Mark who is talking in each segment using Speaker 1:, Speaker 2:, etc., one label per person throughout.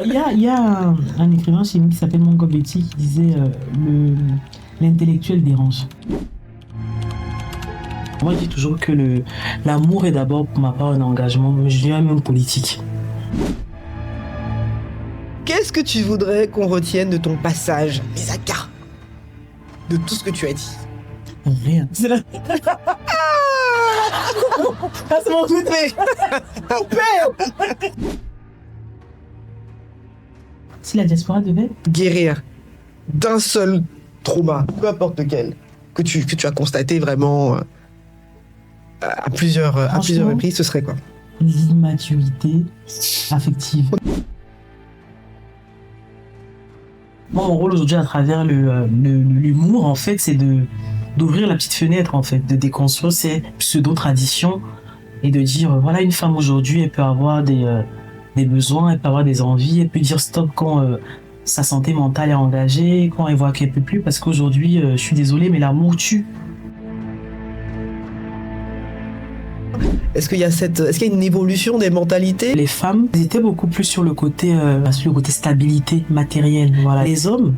Speaker 1: Il y a un écrivain chez nous qui s'appelle Mongo Betty qui disait l'intellectuel dérange. Moi, je dis toujours que l'amour est d'abord pour ma part un engagement, mais je dirais même politique.
Speaker 2: Qu'est-ce que tu voudrais qu'on retienne de ton passage, Misaka? De tout ce que tu as dit?
Speaker 1: Rien. C'est la... Ah, c'est mon truc, mais... Si la diaspora devait
Speaker 2: guérir d'un seul trauma, peu importe lequel, que tu as constaté vraiment à plusieurs reprises, ce serait quoi?
Speaker 1: L'immaturité affective. Moi, mon rôle aujourd'hui à travers l'humour, en fait, c'est d'ouvrir la petite fenêtre, en fait, de déconstruire ces pseudo-traditions et de dire, voilà, une femme aujourd'hui, elle peut avoir des besoins, elle peut avoir des envies, elle peut dire stop quand sa santé mentale est engagée, quand elle voit qu'elle peut plus, parce qu'aujourd'hui, je suis désolée, mais l'amour tue.
Speaker 2: Est-ce qu'il y a une évolution des mentalités?
Speaker 1: Les femmes étaient beaucoup plus sur le côté stabilité matérielle. Voilà. Les hommes,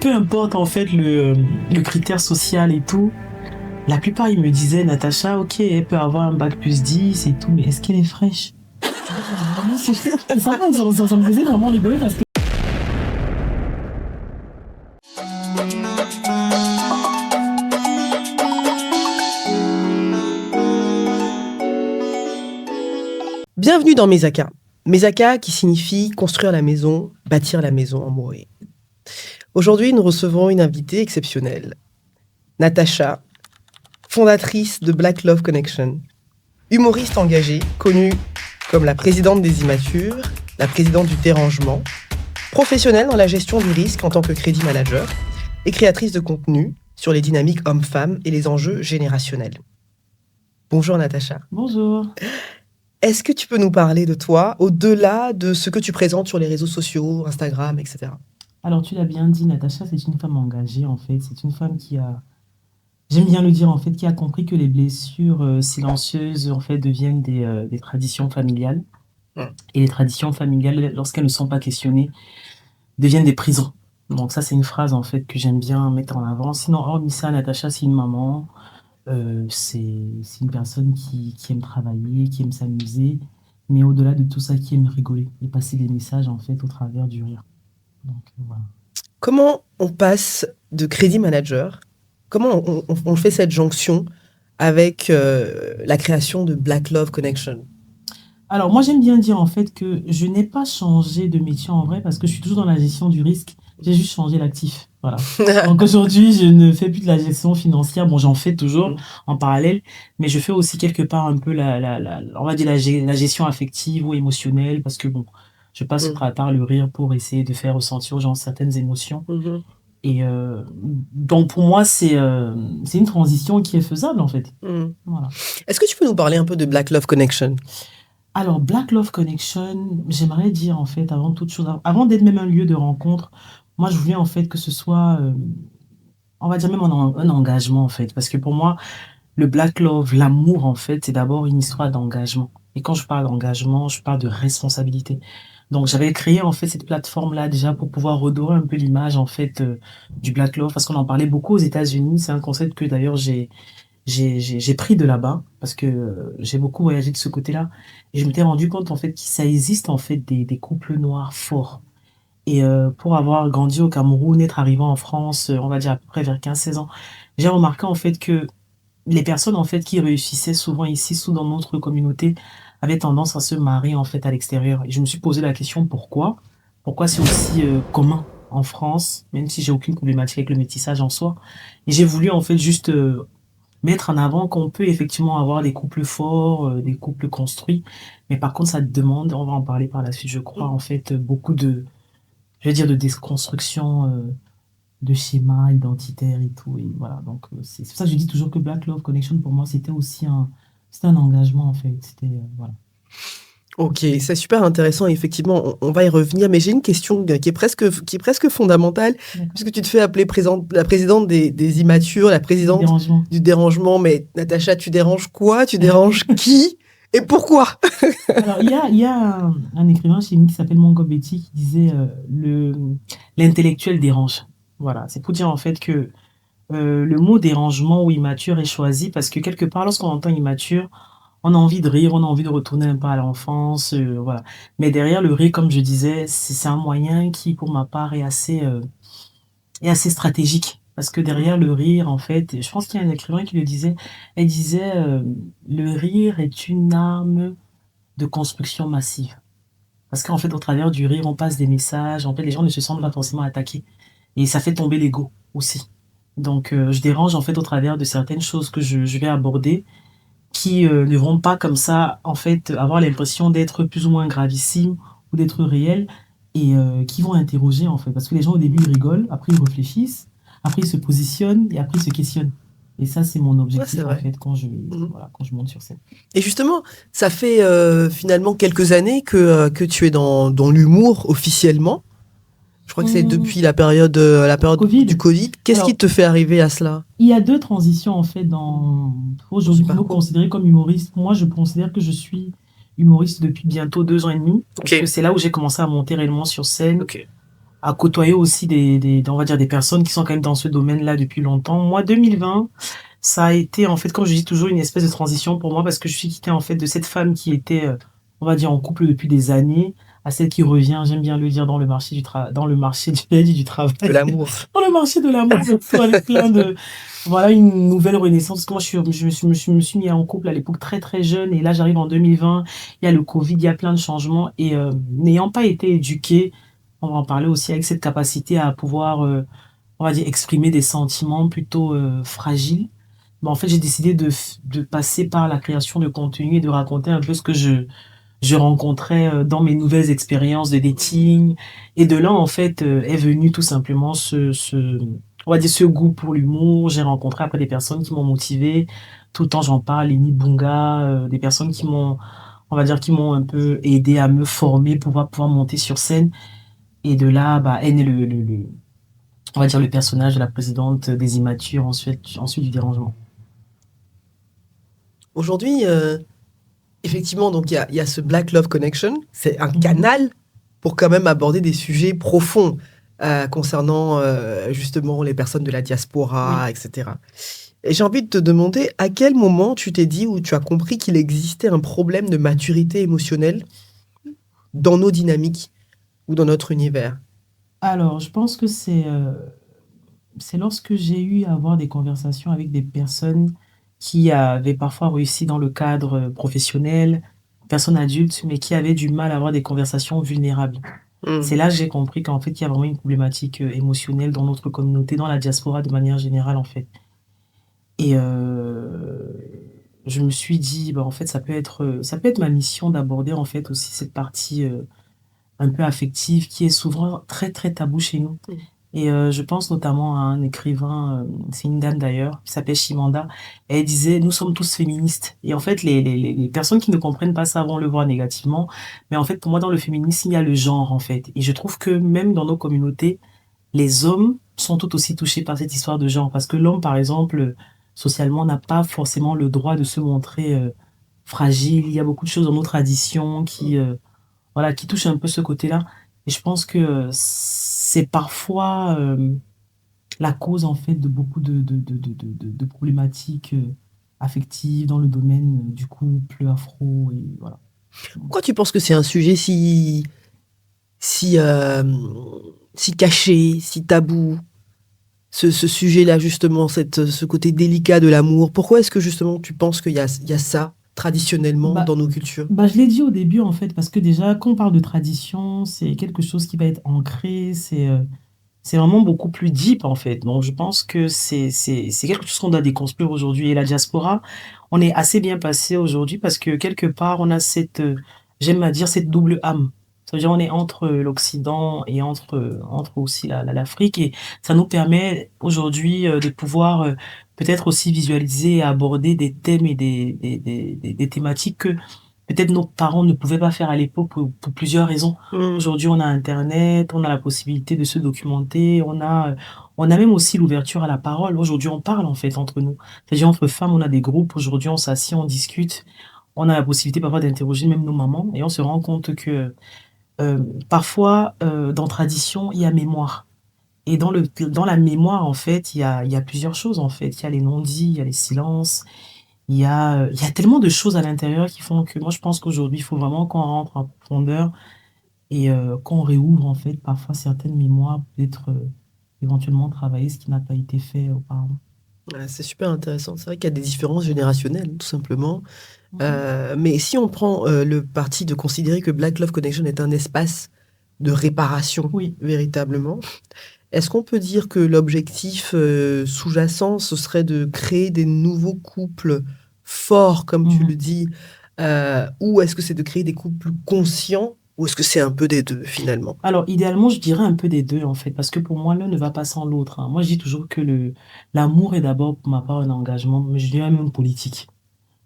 Speaker 1: peu importe en fait le critère social et tout, la plupart ils me disaient, Natacha, ok, elle peut avoir un bac plus 10 et tout, mais est-ce qu'elle est fraîche? Ça me faisait vraiment rigoler parce que
Speaker 2: bienvenue dans Mesaka. Mesaka qui signifie construire la maison, bâtir la maison en moé. Aujourd'hui, nous recevons une invitée exceptionnelle. Natacha, fondatrice de Black Love Connection. Humoriste engagée, connue comme la présidente des immatures, la présidente du dérangement, professionnelle dans la gestion du risque en tant que crédit manager et créatrice de contenu sur les dynamiques hommes-femmes et les enjeux générationnels. Bonjour Natacha.
Speaker 1: Bonjour.
Speaker 2: Est-ce que tu peux nous parler de toi, au-delà de ce que tu présentes sur les réseaux sociaux, Instagram, etc.
Speaker 1: Alors, tu l'as bien dit, Natacha, c'est une femme engagée, en fait. C'est une femme qui a, j'aime bien le dire, en fait, qui a compris que les blessures silencieuses, en fait, deviennent des traditions familiales. Et les traditions familiales, lorsqu'elles ne sont pas questionnées, deviennent des prisons. Donc ça, c'est une phrase, en fait, que j'aime bien mettre en avant. Sinon, hormis ça, Natacha, c'est une maman. C'est une personne qui aime travailler, qui aime s'amuser, mais au-delà de tout ça, qui aime rigoler et passer des messages en fait au travers du rire. Donc voilà.
Speaker 2: Comment on passe de crédit manager, comment on fait cette jonction avec la création de Black Love Connection?
Speaker 1: Alors moi j'aime bien dire en fait que je n'ai pas changé de métier en vrai parce que je suis toujours dans la gestion du risque, j'ai juste changé l'actif. Voilà. Donc aujourd'hui, je ne fais plus de la gestion financière. Bon, j'en fais toujours en parallèle, mais je fais aussi quelque part un peu on va dire la gestion affective ou émotionnelle parce que bon, je passe par le rire pour essayer de faire ressentir aux gens certaines émotions. Et donc pour moi, c'est une transition qui est faisable en fait. Voilà.
Speaker 2: Est-ce que tu peux nous parler un peu de Black Love Connection?
Speaker 1: Alors, Black Love Connection, j'aimerais dire en fait, avant toute chose, avant d'être même un lieu de rencontre, moi je voulais en fait que ce soit, on va dire même un engagement en fait. Parce que pour moi, le Black Love, l'amour en fait, c'est d'abord une histoire d'engagement. Et quand je parle d'engagement, je parle de responsabilité. Donc j'avais créé en fait cette plateforme-là déjà pour pouvoir redorer un peu l'image en fait du Black Love. Parce qu'on en parlait beaucoup aux États-Unis. C'est un concept que d'ailleurs j'ai pris de là-bas parce que j'ai beaucoup voyagé de ce côté-là et je m'étais rendu compte en fait que ça existe en fait des couples noirs forts. Et pour avoir grandi au Cameroun, être arrivé en France, on va dire à peu près vers 15-16 ans, j'ai remarqué en fait que les personnes en fait qui réussissaient souvent ici, sous dans notre communauté, avaient tendance à se marier en fait à l'extérieur. Et je me suis posé la question pourquoi? Pourquoi c'est aussi commun en France, même si j'ai aucune problématique avec le métissage en soi. Et j'ai voulu en fait juste mettre en avant qu'on peut effectivement avoir des couples forts, des couples construits, mais par contre ça demande, on va en parler par la suite je crois, en fait beaucoup je veux dire de déconstruction de schémas identitaires et tout, et voilà, donc c'est pour ça que je dis toujours que Black Love Connection pour moi c'était un engagement en fait, voilà.
Speaker 2: Ok, c'est super intéressant. Effectivement, on va y revenir. Mais j'ai une question qui est presque fondamentale, puisque tu te fais appeler la présidente des immatures, la présidente du dérangement. Mais Natacha, tu déranges quoi? Tu déranges qui? Et pourquoi?
Speaker 1: Alors, il y a un écrivain chez nous qui s'appelle Mongo Betty qui disait l'intellectuel dérange. Voilà, c'est pour dire en fait que le mot dérangement ou immature est choisi parce que quelque part, lorsqu'on entend immature, on a envie de rire, on a envie de retourner un peu à l'enfance, voilà. Mais derrière le rire, comme je disais, c'est un moyen qui, pour ma part, est assez stratégique. Parce que derrière le rire, en fait, je pense qu'il y a un écrivain qui le disait, elle disait, le rire est une arme de construction massive. Parce qu'en fait, au travers du rire, on passe des messages, en fait, les gens ne se sentent pas forcément attaqués. Et ça fait tomber l'ego aussi. Donc, je dérange, en fait, au travers de certaines choses que je vais aborder qui ne vont pas comme ça, en fait, avoir l'impression d'être plus ou moins gravissimes ou d'être réels et qui vont interroger, en fait. Parce que les gens, au début, ils rigolent, après, ils réfléchissent, après, ils se positionnent et après, ils se questionnent. Et ça, c'est mon
Speaker 2: Ouais, c'est
Speaker 1: objectif, en
Speaker 2: vrai.
Speaker 1: fait,
Speaker 2: Mhm.
Speaker 1: voilà, quand je monte sur scène.
Speaker 2: Et justement, ça fait finalement quelques années que tu es dans l'humour officiellement. Je crois que c'est
Speaker 1: Hum,
Speaker 2: depuis la période du
Speaker 1: Covid.
Speaker 2: Covid. Qu'est-ce qui
Speaker 1: Alors,
Speaker 2: te fait arriver à cela?
Speaker 1: il y a deux transitions, en fait,
Speaker 2: Dans ce
Speaker 1: aujourd'hui, pour me
Speaker 2: parcours?
Speaker 1: considérer comme humoriste. Moi, je considère que je suis humoriste depuis bientôt 2 ans et demi, parce que
Speaker 2: Ok,
Speaker 1: c'est là où j'ai commencé à monter réellement sur scène,
Speaker 2: ok.
Speaker 1: à côtoyer aussi on va dire, des personnes qui sont quand même dans ce domaine-là depuis longtemps. Moi, 2020, ça a été, en fait, comme je dis toujours, une espèce de transition pour moi parce que je suis quitté, en fait, de cette femme qui était, on va dire, en couple depuis des années à celle qui revient, j'aime bien le dire, dans le marché dans le marché du travail,
Speaker 2: De l'amour.
Speaker 1: dans le marché de l'amour, surtout avec plein de, voilà, une nouvelle renaissance. Parce que moi, je me suis mis en couple à l'époque très, très jeune et là, j'arrive en 2020. Il y a le Covid, il y a plein de changements et n'ayant pas été éduquée, on va en parler aussi avec cette capacité à pouvoir, on va dire, exprimer des sentiments plutôt fragiles. Mais en fait, j'ai décidé de passer par la création de contenu et de raconter un peu ce que je rencontrais dans mes nouvelles expériences de dating. Et de là, en fait, est venu tout simplement on va dire, ce goût pour l'humour. J'ai rencontré après des personnes qui m'ont motivé. Tout le temps, j'en parle, Lenny Bunga, des personnes qui m'ont, on va dire, qui m'ont un peu aidé à me former pour pouvoir monter sur scène. Et de là, bah, est né on va dire, le personnage de la présidente des immatures, ensuite du dérangement.
Speaker 2: Aujourd'hui, effectivement, donc il y a ce Black Love Connection. C'est un
Speaker 1: Mhm.
Speaker 2: canal pour quand même aborder des sujets profonds concernant justement les personnes de la
Speaker 1: Oui.
Speaker 2: diaspora, etc. Et j'ai envie de te demander à quel moment tu t'es dit ou tu as compris qu'il existait un problème de maturité émotionnelle dans nos dynamiques ou dans notre univers.
Speaker 1: Alors, je pense que c'est lorsque j'ai eu à avoir des conversations avec des personnes qui avaient parfois réussi dans le cadre professionnel, personnes adultes, mais qui avaient du mal à avoir des conversations vulnérables. C'est
Speaker 2: Hmm.
Speaker 1: là que j'ai compris qu'en fait, il y a vraiment une problématique émotionnelle dans notre communauté, dans la diaspora de manière générale, en fait. Et je me suis dit, bah, en fait, ça peut être ma mission d'aborder, en fait, aussi cette partie un peu affective qui est souvent très, très tabou chez nous. Et je pense notamment à un écrivain, c'est une dame d'ailleurs, qui s'appelle Chimanda. Elle disait, nous sommes tous féministes. Et en fait, les personnes qui ne comprennent pas ça vont le voir négativement. Mais en fait, pour moi, dans le féminisme, il y a le genre, en fait. Et je trouve que même dans nos communautés, les hommes sont tout aussi touchés par cette histoire de genre. Parce que l'homme, par exemple, socialement, n'a pas forcément le droit de se montrer fragile. Il y a beaucoup de choses dans nos traditions voilà, qui touchent un peu ce côté-là. Et je pense que c'est parfois la cause, en fait, de beaucoup de problématiques affectives dans le domaine du couple afro. Et voilà.
Speaker 2: Pourquoi tu penses que c'est un sujet si si caché, si tabou, ce sujet-là, justement, ce côté délicat de l'amour? Pourquoi est-ce que, justement, tu penses qu'il y a ça, traditionnellement,
Speaker 1: Bah,
Speaker 2: dans nos cultures?
Speaker 1: Bah, je l'ai dit au début, en fait, parce que déjà, quand on parle de tradition, c'est quelque chose qui va être ancré, c'est vraiment beaucoup plus deep, en fait. Donc, je pense que c'est quelque chose qu'on doit déconstruire aujourd'hui. Et la diaspora, on est assez bien passé aujourd'hui parce que quelque part, on a j'aime à dire, cette double âme. C'est-à-dire, on est entre l'Occident et entre aussi l'Afrique. Et ça nous permet aujourd'hui de pouvoir peut-être aussi visualiser et aborder des thèmes et des thématiques que peut-être nos parents ne pouvaient pas faire à l'époque pour plusieurs raisons.
Speaker 2: Hmm.
Speaker 1: Aujourd'hui, on a Internet, on a la possibilité de se documenter, on a même aussi l'ouverture à la parole. Aujourd'hui, on parle en fait entre nous. C'est-à-dire entre femmes, on a des groupes. Aujourd'hui, on s'assied, on discute. on a la possibilité parfois d'interroger même nos mamans et on se rend compte que parfois, dans tradition, il y a mémoire. Et dans la mémoire, en fait, il y a plusieurs choses, en fait. Il y a les non-dits, il y a les silences, il y a tellement de choses à l'intérieur qui font que moi, je pense qu'aujourd'hui, il faut vraiment qu'on rentre en profondeur et qu'on réouvre, en fait, parfois certaines mémoires, peut-être éventuellement travailler ce qui n'a pas été fait auparavant.
Speaker 2: Ouais, c'est super intéressant. C'est vrai qu'il y a des différences générationnelles, tout simplement.
Speaker 1: Mhm.
Speaker 2: Mais si on prend le parti de considérer que Black Love Connection est un espace de réparation,
Speaker 1: Oui.
Speaker 2: véritablement, est-ce qu'on peut dire que l'objectif sous-jacent, ce serait de créer des nouveaux couples forts, comme tu le
Speaker 1: Mhm.
Speaker 2: dis, ou est-ce que c'est de créer des couples conscients, ou est-ce que c'est un peu des deux, finalement?
Speaker 1: Alors, idéalement, je dirais un peu des deux, en fait, parce que pour moi, l'un ne va pas sans l'autre, hein. Moi, je dis toujours que l'amour est d'abord, pour ma part, un engagement, mais je dirais même politique.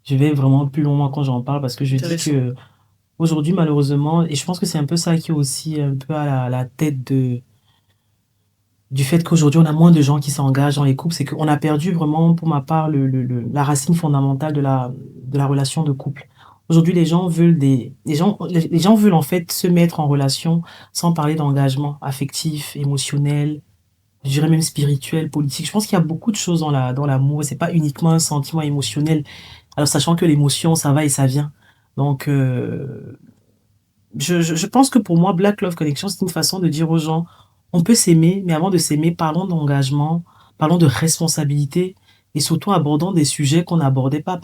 Speaker 1: Je vais vraiment plus loin quand j'en parle parce que je dis
Speaker 2: Intéressant.
Speaker 1: que aujourd'hui, malheureusement, et je pense que c'est un peu ça qui est aussi un peu à la tête du fait qu'aujourd'hui, on a moins de gens qui s'engagent dans les couples, c'est qu'on a perdu vraiment, pour ma part, la racine fondamentale de la relation de couple. Aujourd'hui, les gens veulent en fait se mettre en relation sans parler d'engagement affectif, émotionnel, je dirais même spirituel, politique. Je pense qu'il y a beaucoup de choses dans l'amour. C'est pas uniquement un sentiment émotionnel. Alors, sachant que l'émotion, ça va et ça vient. Donc, je pense que pour moi, Black Love Connection, c'est une façon de dire aux gens, on peut s'aimer, mais avant de s'aimer, parlons d'engagement, parlons de responsabilité et surtout abordons des sujets qu'on n'abordait pas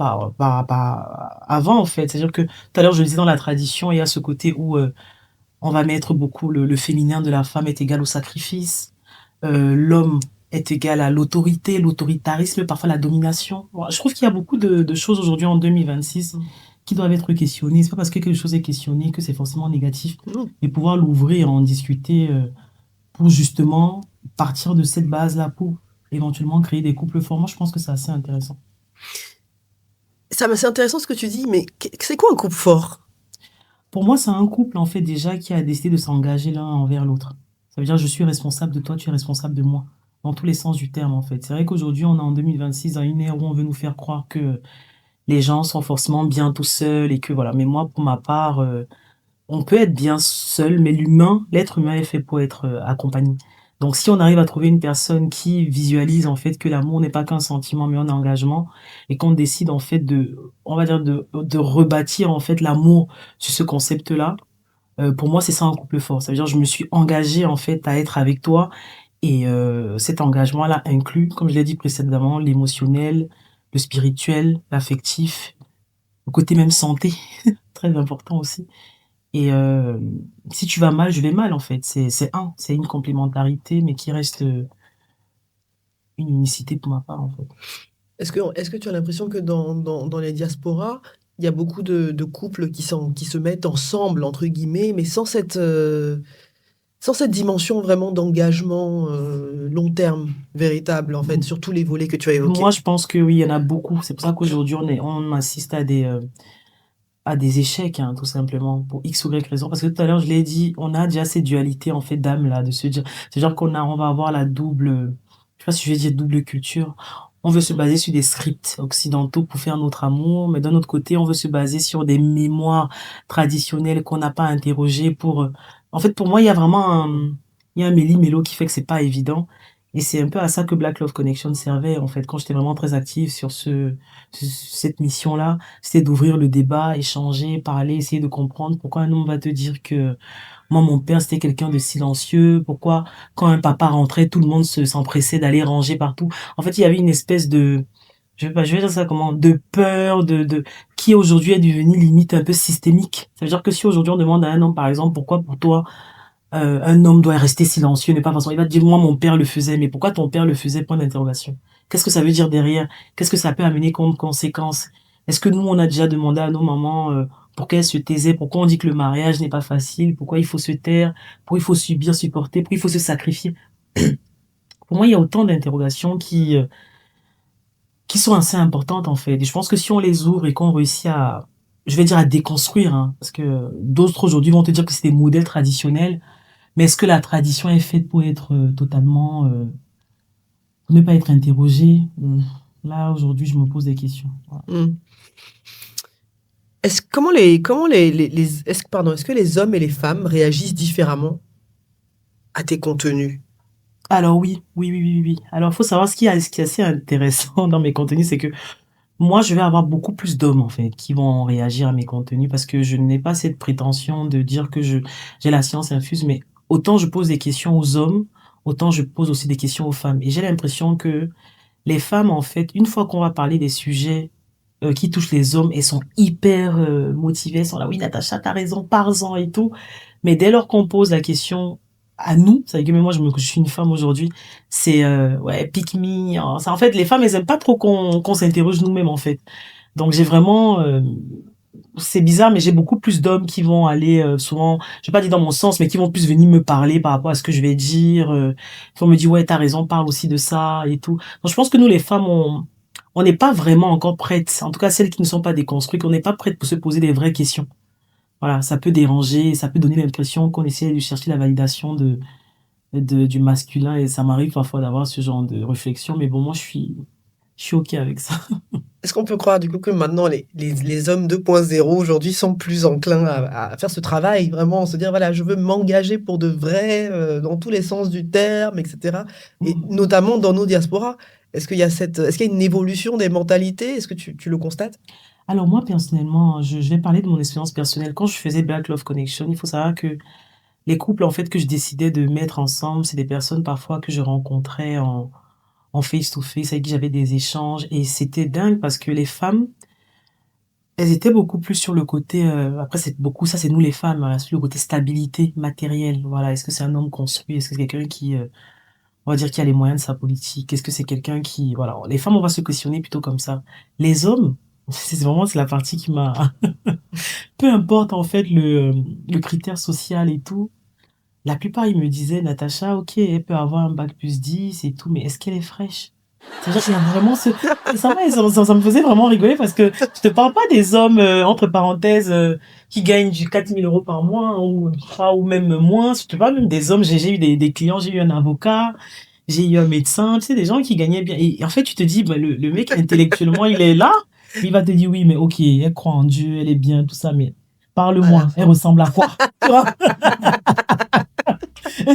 Speaker 1: avant, en fait. C'est-à-dire que tout à l'heure, je le disais dans la tradition, il y a ce côté où on va mettre beaucoup le féminin de la femme est égal au sacrifice, l'homme est égal à l'autorité, l'autoritarisme, parfois la domination. Bon, je trouve qu'il y a beaucoup de choses aujourd'hui en 2026 qui doivent être questionnées. C'est pas parce que quelque chose est questionné que c'est forcément négatif.
Speaker 2: Non.
Speaker 1: Et pouvoir l'ouvrir et en discuter pour justement partir de cette base-là pour éventuellement créer des couples forts. Moi, je pense que c'est assez intéressant.
Speaker 2: C'est intéressant ce que tu dis, mais c'est quoi un couple fort?
Speaker 1: Pour moi, c'est un couple, en fait, déjà qui a décidé de s'engager l'un envers l'autre. Ça veut dire, je suis responsable de toi, tu es responsable de moi. Dans tous les sens du terme, en fait. C'est vrai qu'aujourd'hui, on est en 2026, dans une ère où on veut nous faire croire que les gens sont forcément bien tout seuls et que voilà. Mais moi, pour ma part, on peut être bien seul, mais l'être humain est fait pour être accompagné. Donc, si on arrive à trouver une personne qui visualise en fait que l'amour n'est pas qu'un sentiment, mais un engagement, et qu'on décide en fait on va dire de rebâtir en fait l'amour sur ce concept-là, pour moi, c'est ça un couple fort. Ça veut dire je me suis engagée en fait à être avec toi, et cet engagement-là inclut, comme je l'ai dit précédemment, l'émotionnel, le spirituel, l'affectif, le côté même santé, très important aussi. Et si tu vas mal, je vais mal, en fait. C'est une complémentarité, mais qui reste une unicité pour ma part, en fait.
Speaker 2: Est-ce que tu as l'impression que dans les diasporas, il y a beaucoup de couples qui se mettent ensemble, entre guillemets, mais sans cette dimension vraiment d'engagement long terme, véritable, en fait, sur tous les volets que tu as
Speaker 1: Moi,
Speaker 2: évoqués?
Speaker 1: je pense que oui, il y en a beaucoup. C'est pour ça qu'aujourd'hui, on assiste à des échecs, hein, tout simplement, pour X ou Y raison. Parce que tout à l'heure, je l'ai dit, on a déjà cette dualité, en fait, d'âme, là, de se dire, c'est-à-dire on va avoir la double, je sais pas si je vais dire double culture. On veut se baser sur des scripts occidentaux pour faire notre amour, mais d'un autre côté, on veut se baser sur des mémoires traditionnelles qu'on n'a pas interrogées en fait, pour moi, il y a un méli-mélo qui fait que c'est pas évident. Et c'est un peu à ça que Black Love Connection servait, en fait, quand j'étais vraiment très active sur cette mission-là, c'était d'ouvrir le débat, échanger, parler, essayer de comprendre pourquoi un homme va te dire que moi, mon père, c'était quelqu'un de silencieux, pourquoi quand un papa rentrait, tout le monde s'empressait d'aller ranger partout. En fait, il y avait une espèce je vais dire ça comment, de peur, qui aujourd'hui est devenu limite un peu systémique. Ça veut dire que si aujourd'hui on demande à un homme, par exemple, pourquoi pour toi, un homme doit rester silencieux, n'est pas façon, il va te dire, moi, mon père le faisait, mais pourquoi ton père le faisait, point d'interrogation. Qu'est-ce que ça veut dire derrière? Qu'est-ce que ça peut amener comme conséquence? Est-ce que nous, on a déjà demandé à nos mamans, pourquoi elles se taisaient, pourquoi on dit que le mariage n'est pas facile, pourquoi il faut se taire, pourquoi il faut subir, supporter, pourquoi il faut se sacrifier? Pour moi, il y a autant d'interrogations qui sont assez importantes, en fait. Et je pense que si on les ouvre et qu'on réussit je vais dire à déconstruire, hein, parce que d'autres aujourd'hui vont te dire que c'est des modèles traditionnels, mais est-ce que la tradition est faite pour être totalement, pour ne pas être interrogée? Là, aujourd'hui, je me pose des questions. Voilà.
Speaker 2: Hmm. Est-ce que les hommes et les femmes réagissent différemment à tes contenus?
Speaker 1: Alors oui, oui, oui, oui, oui. Alors, il faut savoir ce qui est assez intéressant dans mes contenus, c'est que moi, je vais avoir beaucoup plus d'hommes, en fait, qui vont réagir à mes contenus parce que je n'ai pas cette prétention de dire que j'ai la science infuse, mais autant je pose des questions aux hommes, autant je pose aussi des questions aux femmes. Et j'ai l'impression que les femmes, en fait, une fois qu'on va parler des sujets qui touchent les hommes, elles sont hyper motivées, elles sont là, oui, Natacha, t'as raison, parle-en et tout. Mais dès lors qu'on pose la question à nous, c'est que même moi, je suis une femme aujourd'hui, c'est, ouais, pick me. Ça, en fait, les femmes, elles aiment pas trop qu'on s'interroge nous-mêmes, en fait. Donc, j'ai vraiment, c'est bizarre, mais j'ai beaucoup plus d'hommes qui vont aller souvent, je vais pas dire dans mon sens, mais qui vont plus venir me parler par rapport à ce que je vais dire. Qui vont me dire, ouais, t'as raison, parle aussi de ça et tout. Donc, je pense que nous, les femmes, on n'est pas vraiment encore prêtes. En tout cas, celles qui ne sont pas déconstruites, on n'est pas prêtes pour se poser des vraies questions. Voilà, ça peut déranger, ça peut donner l'impression qu'on essaie de chercher la validation du masculin et ça m'arrive parfois d'avoir ce genre de réflexion, mais bon, moi, je suis OK avec ça.
Speaker 2: Est-ce qu'on peut croire du coup que maintenant les hommes 2.0 aujourd'hui sont plus enclins à faire ce travail, vraiment se dire voilà, je veux m'engager pour de vrai, dans tous les sens du terme, etc. Et
Speaker 1: Mm.
Speaker 2: notamment dans nos diasporas. Est-ce qu'il y a une évolution des mentalités? Est-ce que tu le constates?
Speaker 1: Alors moi, personnellement, je vais parler de mon expérience personnelle. Quand je faisais Black Love Connection, il faut savoir que les couples, en fait, que je décidais de mettre ensemble, c'est des personnes parfois que je rencontrais en face-to-face, avec qui j'avais des échanges. Et c'était dingue parce que les femmes, elles étaient beaucoup plus sur le côté, après c'est beaucoup, ça c'est nous les femmes, hein, sur le côté stabilité matérielle. Voilà, est-ce que c'est un homme construit? Est-ce que c'est quelqu'un qui, on va dire, qui a les moyens de sa politique? Est-ce que c'est quelqu'un qui, voilà, les femmes, on va se questionner plutôt comme ça. Les hommes, c'est la partie qui m'a, peu importe en fait le critère social et tout, la plupart ils me disaient, Natacha, ok, elle peut avoir un bac plus 10 et tout, mais est-ce qu'elle est fraîche? C'est-à-dire qu'il y a vraiment ce... Et ça me faisait vraiment rigoler parce que je te parle pas des hommes, entre parenthèses, qui gagnent du 4 000 € par mois hein, ou même moins. Je te parle même des hommes, j'ai eu des clients, j'ai eu un avocat, j'ai eu un médecin, tu sais, des gens qui gagnaient bien. Et en fait, tu te dis, bah, le mec, intellectuellement, il est là, il va te dire, oui, mais ok, elle croit en Dieu, elle est bien, tout ça, mais
Speaker 2: À la
Speaker 1: parle-moi, elle
Speaker 2: fin.
Speaker 1: ressemble à quoi? Tu vois. Et là,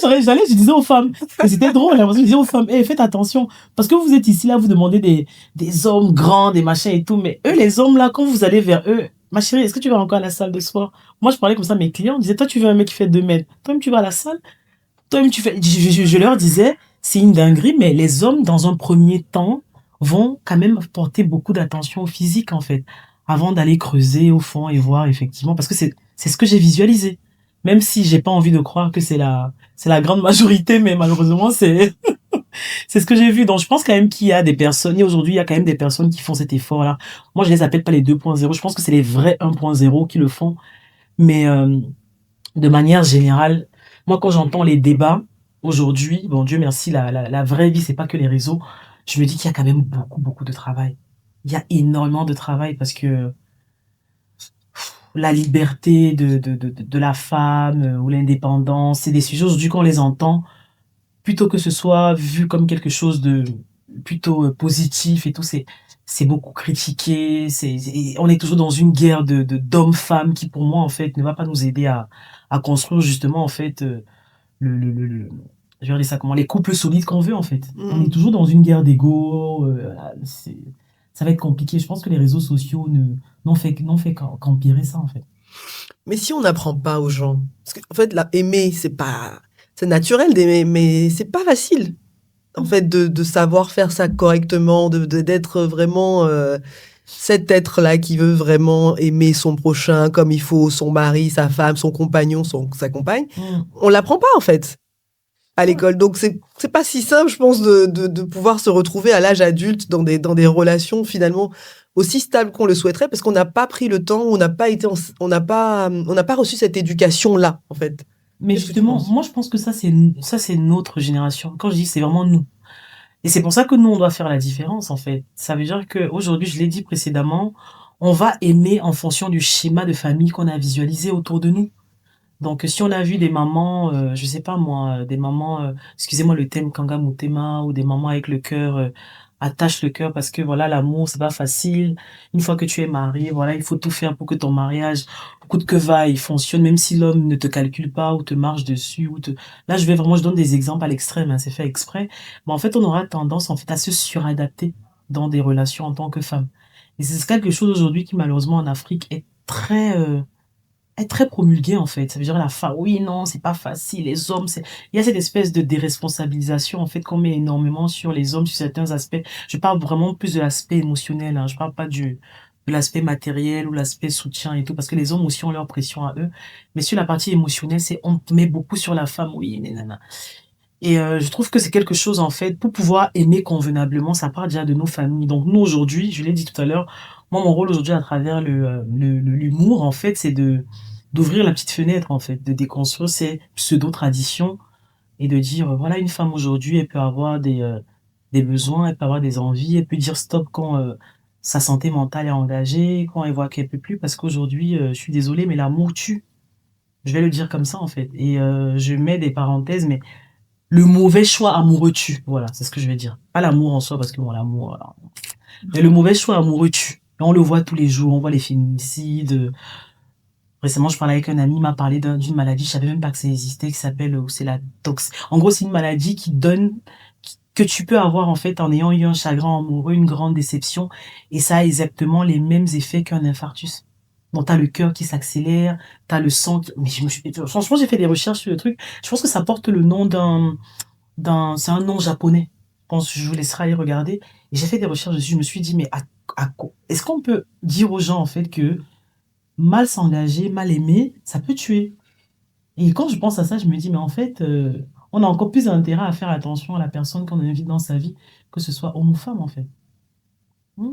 Speaker 1: je disais aux femmes, et c'était drôle, hein, parce que je disais aux femmes, eh, faites attention, parce que vous êtes ici, là, vous demandez des hommes grands, des machins et tout, mais eux, les hommes, là, quand vous allez vers eux, ma chérie, est-ce que tu vas encore à la salle de sport? Moi, je parlais comme ça à mes clients, je disais, toi, tu veux un mec qui fait 2 mètres, toi-même, tu vas à la salle, toi-même, tu fais, je leur disais, c'est une dinguerie, mais les hommes, dans un premier temps, vont quand même porter beaucoup d'attention au physique, en fait, avant d'aller creuser au fond et voir, effectivement, parce que c'est ce que j'ai visualisé. Même si j'ai pas envie de croire que c'est la grande majorité, mais malheureusement, c'est ce que j'ai vu. Donc, je pense quand même qu'il y a des personnes, et aujourd'hui, il y a quand même des personnes qui font cet effort-là. Moi, je les appelle pas les 2.0. Je pense que c'est les vrais 1.0 qui le font. Mais, de manière générale, moi, quand j'entends les débats, aujourd'hui, bon, Dieu merci, la vraie vie, c'est pas que les réseaux. Je me dis qu'il y a quand même beaucoup, beaucoup de travail. Il y a énormément de travail parce que la liberté de la femme ou l'indépendance, c'est des sujets aujourd'hui qu'on les entend, plutôt que ce soit vu comme quelque chose de plutôt positif et tout, c'est beaucoup critiqué, on est toujours dans une guerre d'hommes-femmes qui, pour moi, en fait, ne va pas nous aider à construire justement, en fait, le je vais dire ça comment, les couples solides qu'on veut, en fait. On est
Speaker 2: Mm.
Speaker 1: toujours dans une guerre d'ego, ça va être compliqué. Je pense que les réseaux sociaux n'ont fait qu'empirer ça, en fait.
Speaker 2: Mais si on n'apprend pas aux gens, parce qu'en fait, aimer, c'est naturel d'aimer, mais c'est pas facile. En fait, de savoir faire ça correctement, d'être vraiment cet être-là qui veut vraiment aimer son prochain comme il faut, son mari, sa femme, son compagnon, sa compagne.
Speaker 1: Mm.
Speaker 2: On l'apprend pas, en fait, à l'école. Donc, c'est pas si simple, je pense, de pouvoir se retrouver à l'âge adulte dans des relations finalement aussi stables qu'on le souhaiterait parce qu'on n'a pas pris le temps, on n'a pas reçu cette éducation-là, en fait.
Speaker 1: Mais
Speaker 2: Qu'est-ce que tu
Speaker 1: justement,
Speaker 2: penses?
Speaker 1: moi, je pense que ça, c'est notre génération. Quand je dis c'est vraiment nous. Et c'est pour ça que nous, on doit faire la différence, en fait. Ça veut dire qu'aujourd'hui, je l'ai dit précédemment, on va aimer en fonction du schéma de famille qu'on a visualisé autour de nous. Donc, si on a vu des mamans, je sais pas moi, des mamans, excusez-moi le thème Kanga Mutema, ou des mamans avec le cœur attache le cœur parce que voilà, l'amour, c'est pas facile. Une fois que tu es marié, voilà, il faut tout faire pour que ton mariage, coûte que va, il fonctionne, même si l'homme ne te calcule pas ou te marche dessus ou te... Là, je donne des exemples à l'extrême, hein, c'est fait exprès. Mais en fait, on aura tendance, en fait, à se suradapter dans des relations en tant que femme. Et c'est quelque chose aujourd'hui qui, malheureusement, en Afrique, est très promulgué en fait. Ça veut dire la femme, oui, non, c'est pas facile, les hommes, c'est... Il y a cette espèce de déresponsabilisation en fait qu'on met énormément sur les hommes sur certains aspects. Je parle vraiment plus de l'aspect émotionnel, hein. Je parle pas de l'aspect matériel ou l'aspect soutien et tout, parce que les hommes aussi ont leur pression à eux. Mais sur la partie émotionnelle, c'est on met beaucoup sur la femme, oui, nanana. Et je trouve que c'est quelque chose, en fait, pour pouvoir aimer convenablement, ça part déjà de nos familles. Donc nous, aujourd'hui, je l'ai dit tout à l'heure, moi, mon rôle aujourd'hui à travers l'humour, en fait, c'est d'ouvrir la petite fenêtre, en fait, de déconstruire ces pseudo-traditions et de dire, voilà, une femme aujourd'hui, elle peut avoir des besoins, elle peut avoir des envies, elle peut dire stop quand sa santé mentale est engagée, quand elle voit qu'elle peut plus, parce qu'aujourd'hui, je suis désolée, mais l'amour tue. Je vais le dire comme ça, en fait. Et je mets des parenthèses, mais le mauvais choix amoureux tue. Voilà, c'est ce que je vais dire. Pas l'amour en soi, parce que bon, l'amour, voilà. Mais le mauvais choix amoureux tue. Et on le voit tous les jours, on voit les féminicides. Récemment, je parlais avec un ami, il m'a parlé d'une maladie, je savais même pas que ça existait, qui s'appelle, c'est la tox. En gros, c'est une maladie qui donne, que tu peux avoir, en fait, en ayant eu un chagrin amoureux, une grande déception. Et ça a exactement les mêmes effets qu'un infarctus. Donc, t'as le cœur qui s'accélère, t'as le sang qui... Mais franchement, j'ai fait des recherches sur le truc. Je pense que ça porte le nom c'est un nom japonais. Je pense que je vous laisserai aller regarder. Et j'ai fait des recherches dessus. Je me suis dit, mais est-ce qu'on peut dire aux gens, en fait, que mal s'engager, mal aimer, ça peut tuer? Et quand je pense à ça, je me dis, mais en fait, on a encore plus intérêt à faire attention à la personne qu'on invite dans sa vie, que ce soit homme ou femme, en fait. Hmm.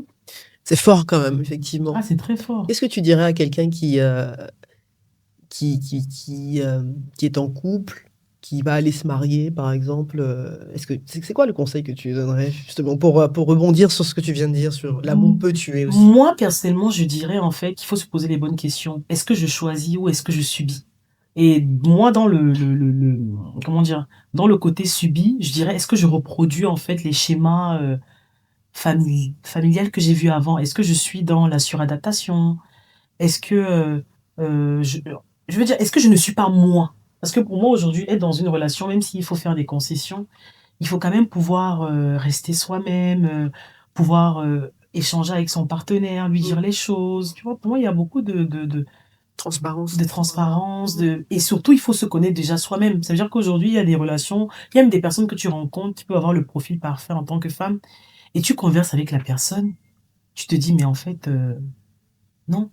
Speaker 2: C'est fort quand même, effectivement.
Speaker 1: Ah, c'est très fort.
Speaker 2: Qu'est-ce que tu dirais à quelqu'un qui est en couple, qui va aller se marier, par exemple? C'est quoi le conseil que tu lui donnerais, justement, pour rebondir sur ce que tu viens de dire, sur l'amour peut tuer aussi?
Speaker 1: Moi, personnellement, je dirais en fait qu'il faut se poser les bonnes questions. Est-ce que je choisis ou est-ce que je subis? Et moi, dans comment dire, dans le côté subi, je dirais, est-ce que je reproduis en fait les schémas familiales que j'ai vus avant? Est-ce que je suis dans la suradaptation? Est-ce que je veux dire, est-ce que je ne suis pas moi? Parce que pour moi, aujourd'hui, être dans une relation, même s'il faut faire des concessions, il faut quand même pouvoir rester soi-même, pouvoir échanger avec son partenaire, lui dire les choses. Tu vois, pour moi, il y a beaucoup
Speaker 2: Transparence.
Speaker 1: de transparence, et surtout, il faut se connaître déjà soi-même. Ça veut dire qu'aujourd'hui, il y a des relations, il y a même des personnes que tu rencontres qui peuvent avoir le profil parfait en tant que femme, et tu converses avec la personne, tu te dis, mais en fait, non.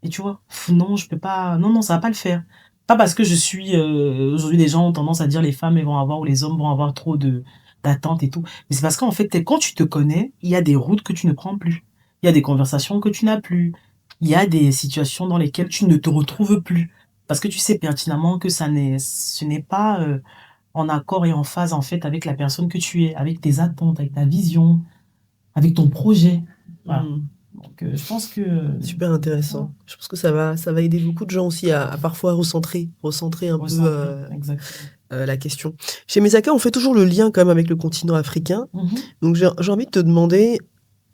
Speaker 1: Et tu vois, non, je peux pas, non, non, ça va pas le faire. Pas parce que je suis, aujourd'hui, les gens ont tendance à dire les femmes elles vont avoir ou les hommes vont avoir trop d'attentes et tout. Mais c'est parce qu'en fait, quand tu te connais, il y a des routes que tu ne prends plus. Il y a des conversations que tu n'as plus. Il y a des situations dans lesquelles tu ne te retrouves plus. Parce que tu sais pertinemment que ce n'est pas, en accord et en phase, en fait, avec la personne que tu es, avec tes attentes, avec ta vision, avec ton projet. Voilà. Donc, je pense que...
Speaker 2: Super intéressant. Je pense que ça va aider beaucoup de gens aussi à parfois recentrer un peu la question. Chez Mesaka, on fait toujours le lien quand même avec le continent africain. Donc j'ai envie de te demander,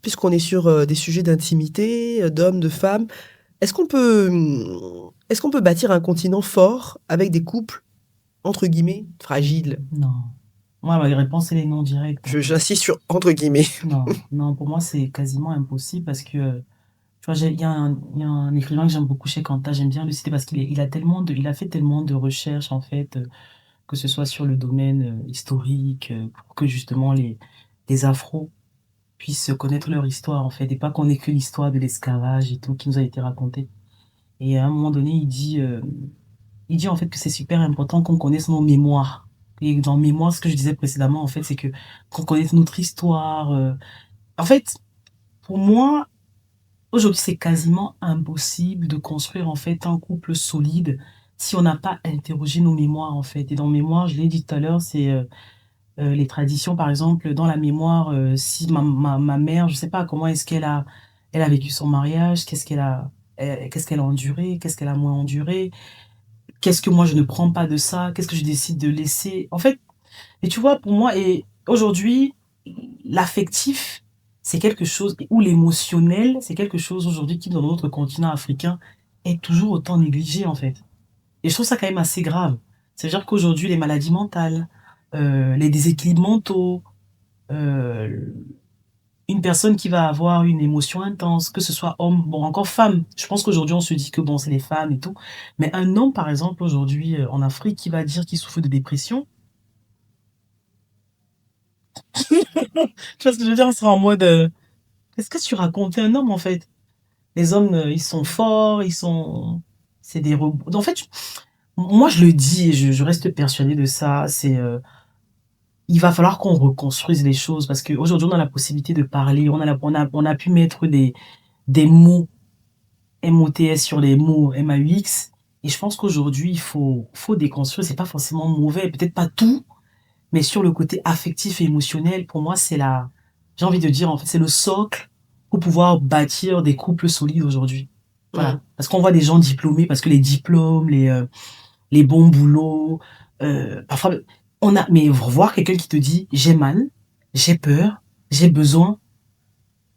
Speaker 2: puisqu'on est sur des sujets d'intimité, d'hommes, de femmes, est-ce qu'on peut bâtir un continent fort avec des couples, entre guillemets, fragiles?
Speaker 1: Non. Moi, ma réponse, elle est non directe.
Speaker 2: J'insiste sur entre guillemets.
Speaker 1: Non, non, pour moi, c'est quasiment impossible parce que, tu vois, il y a un écrivain que j'aime beaucoup chez Kanta, j'aime bien le citer parce il a fait tellement de recherches, en fait, que ce soit sur le domaine historique, pour que justement les Afros puissent connaître leur histoire, en fait, et pas qu'on ait que l'histoire de l'esclavage et tout qui nous a été racontée. Et à un moment donné, il dit en fait que c'est super important qu'on connaisse nos mémoires. Et dans mémoire, ce que je disais précédemment, en fait, c'est que qu'on connaisse notre histoire. En fait, pour moi, aujourd'hui, c'est quasiment impossible de construire en fait un couple solide si on n'a pas interrogé nos mémoires en fait. Et dans mémoire, je l'ai dit tout à l'heure, c'est les traditions, par exemple, dans la mémoire, si ma mère, je sais pas comment est-ce elle a vécu son mariage, qu'est-ce qu'elle a enduré, qu'est-ce qu'elle a moins enduré, qu'est-ce que moi je ne prends pas de ça, qu'est-ce que je décide de laisser. En fait, et tu vois, pour moi, et aujourd'hui, l'affectif, c'est quelque chose, ou l'émotionnel, c'est quelque chose aujourd'hui qui, dans notre continent africain, est toujours autant négligé, en fait. Et je trouve ça quand même assez grave. C'est-à-dire qu'aujourd'hui, les maladies mentales, les déséquilibres mentaux, euh, une personne qui va avoir une émotion intense, que ce soit homme, bon, encore femme. Je pense qu'aujourd'hui, on se dit que bon, c'est les femmes et tout. Mais un homme, par exemple, aujourd'hui, en Afrique, qui va dire qu'il souffre de dépression, tu vois ce que je veux dire? On sera en mode, qu'est-ce que tu racontes? Un homme, en fait. Les hommes, ils sont forts, c'est des robots. En fait, moi, je le dis et je reste persuadée de ça. Il va falloir qu'on reconstruise les choses parce qu'aujourd'hui, on a la possibilité de parler, on a pu mettre des mots MOTS sur les mots MAUX. Et je pense qu'aujourd'hui, faut déconstruire. C'est pas forcément mauvais, peut-être pas tout, mais sur le côté affectif et émotionnel, pour moi, j'ai envie de dire, en fait, c'est le socle pour pouvoir bâtir des couples solides aujourd'hui. Voilà. Parce qu'on voit des gens diplômés, parce que les diplômes, les bons boulots, parfois, mais voir quelqu'un qui te dit, j'ai mal, j'ai peur, j'ai besoin,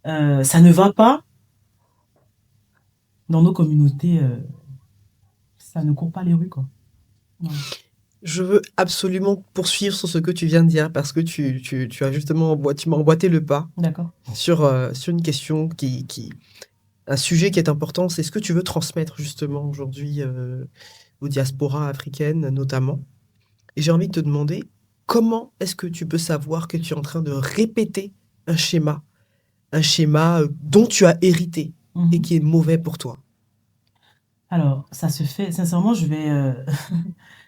Speaker 1: ça ne va pas dans nos communautés, ça ne court pas les rues, quoi. Voilà.
Speaker 2: Je veux absolument poursuivre sur ce que tu viens de dire parce que tu as justement tu m'as emboîté le pas
Speaker 1: D'accord.
Speaker 2: sur une question un sujet qui est important. C'est ce que tu veux transmettre justement aujourd'hui aux diasporas africaines notamment. Et j'ai envie de te demander comment est-ce que tu peux savoir que tu es en train de répéter un schéma dont tu as hérité et qui est mauvais pour toi?
Speaker 1: Alors, ça se fait, sincèrement,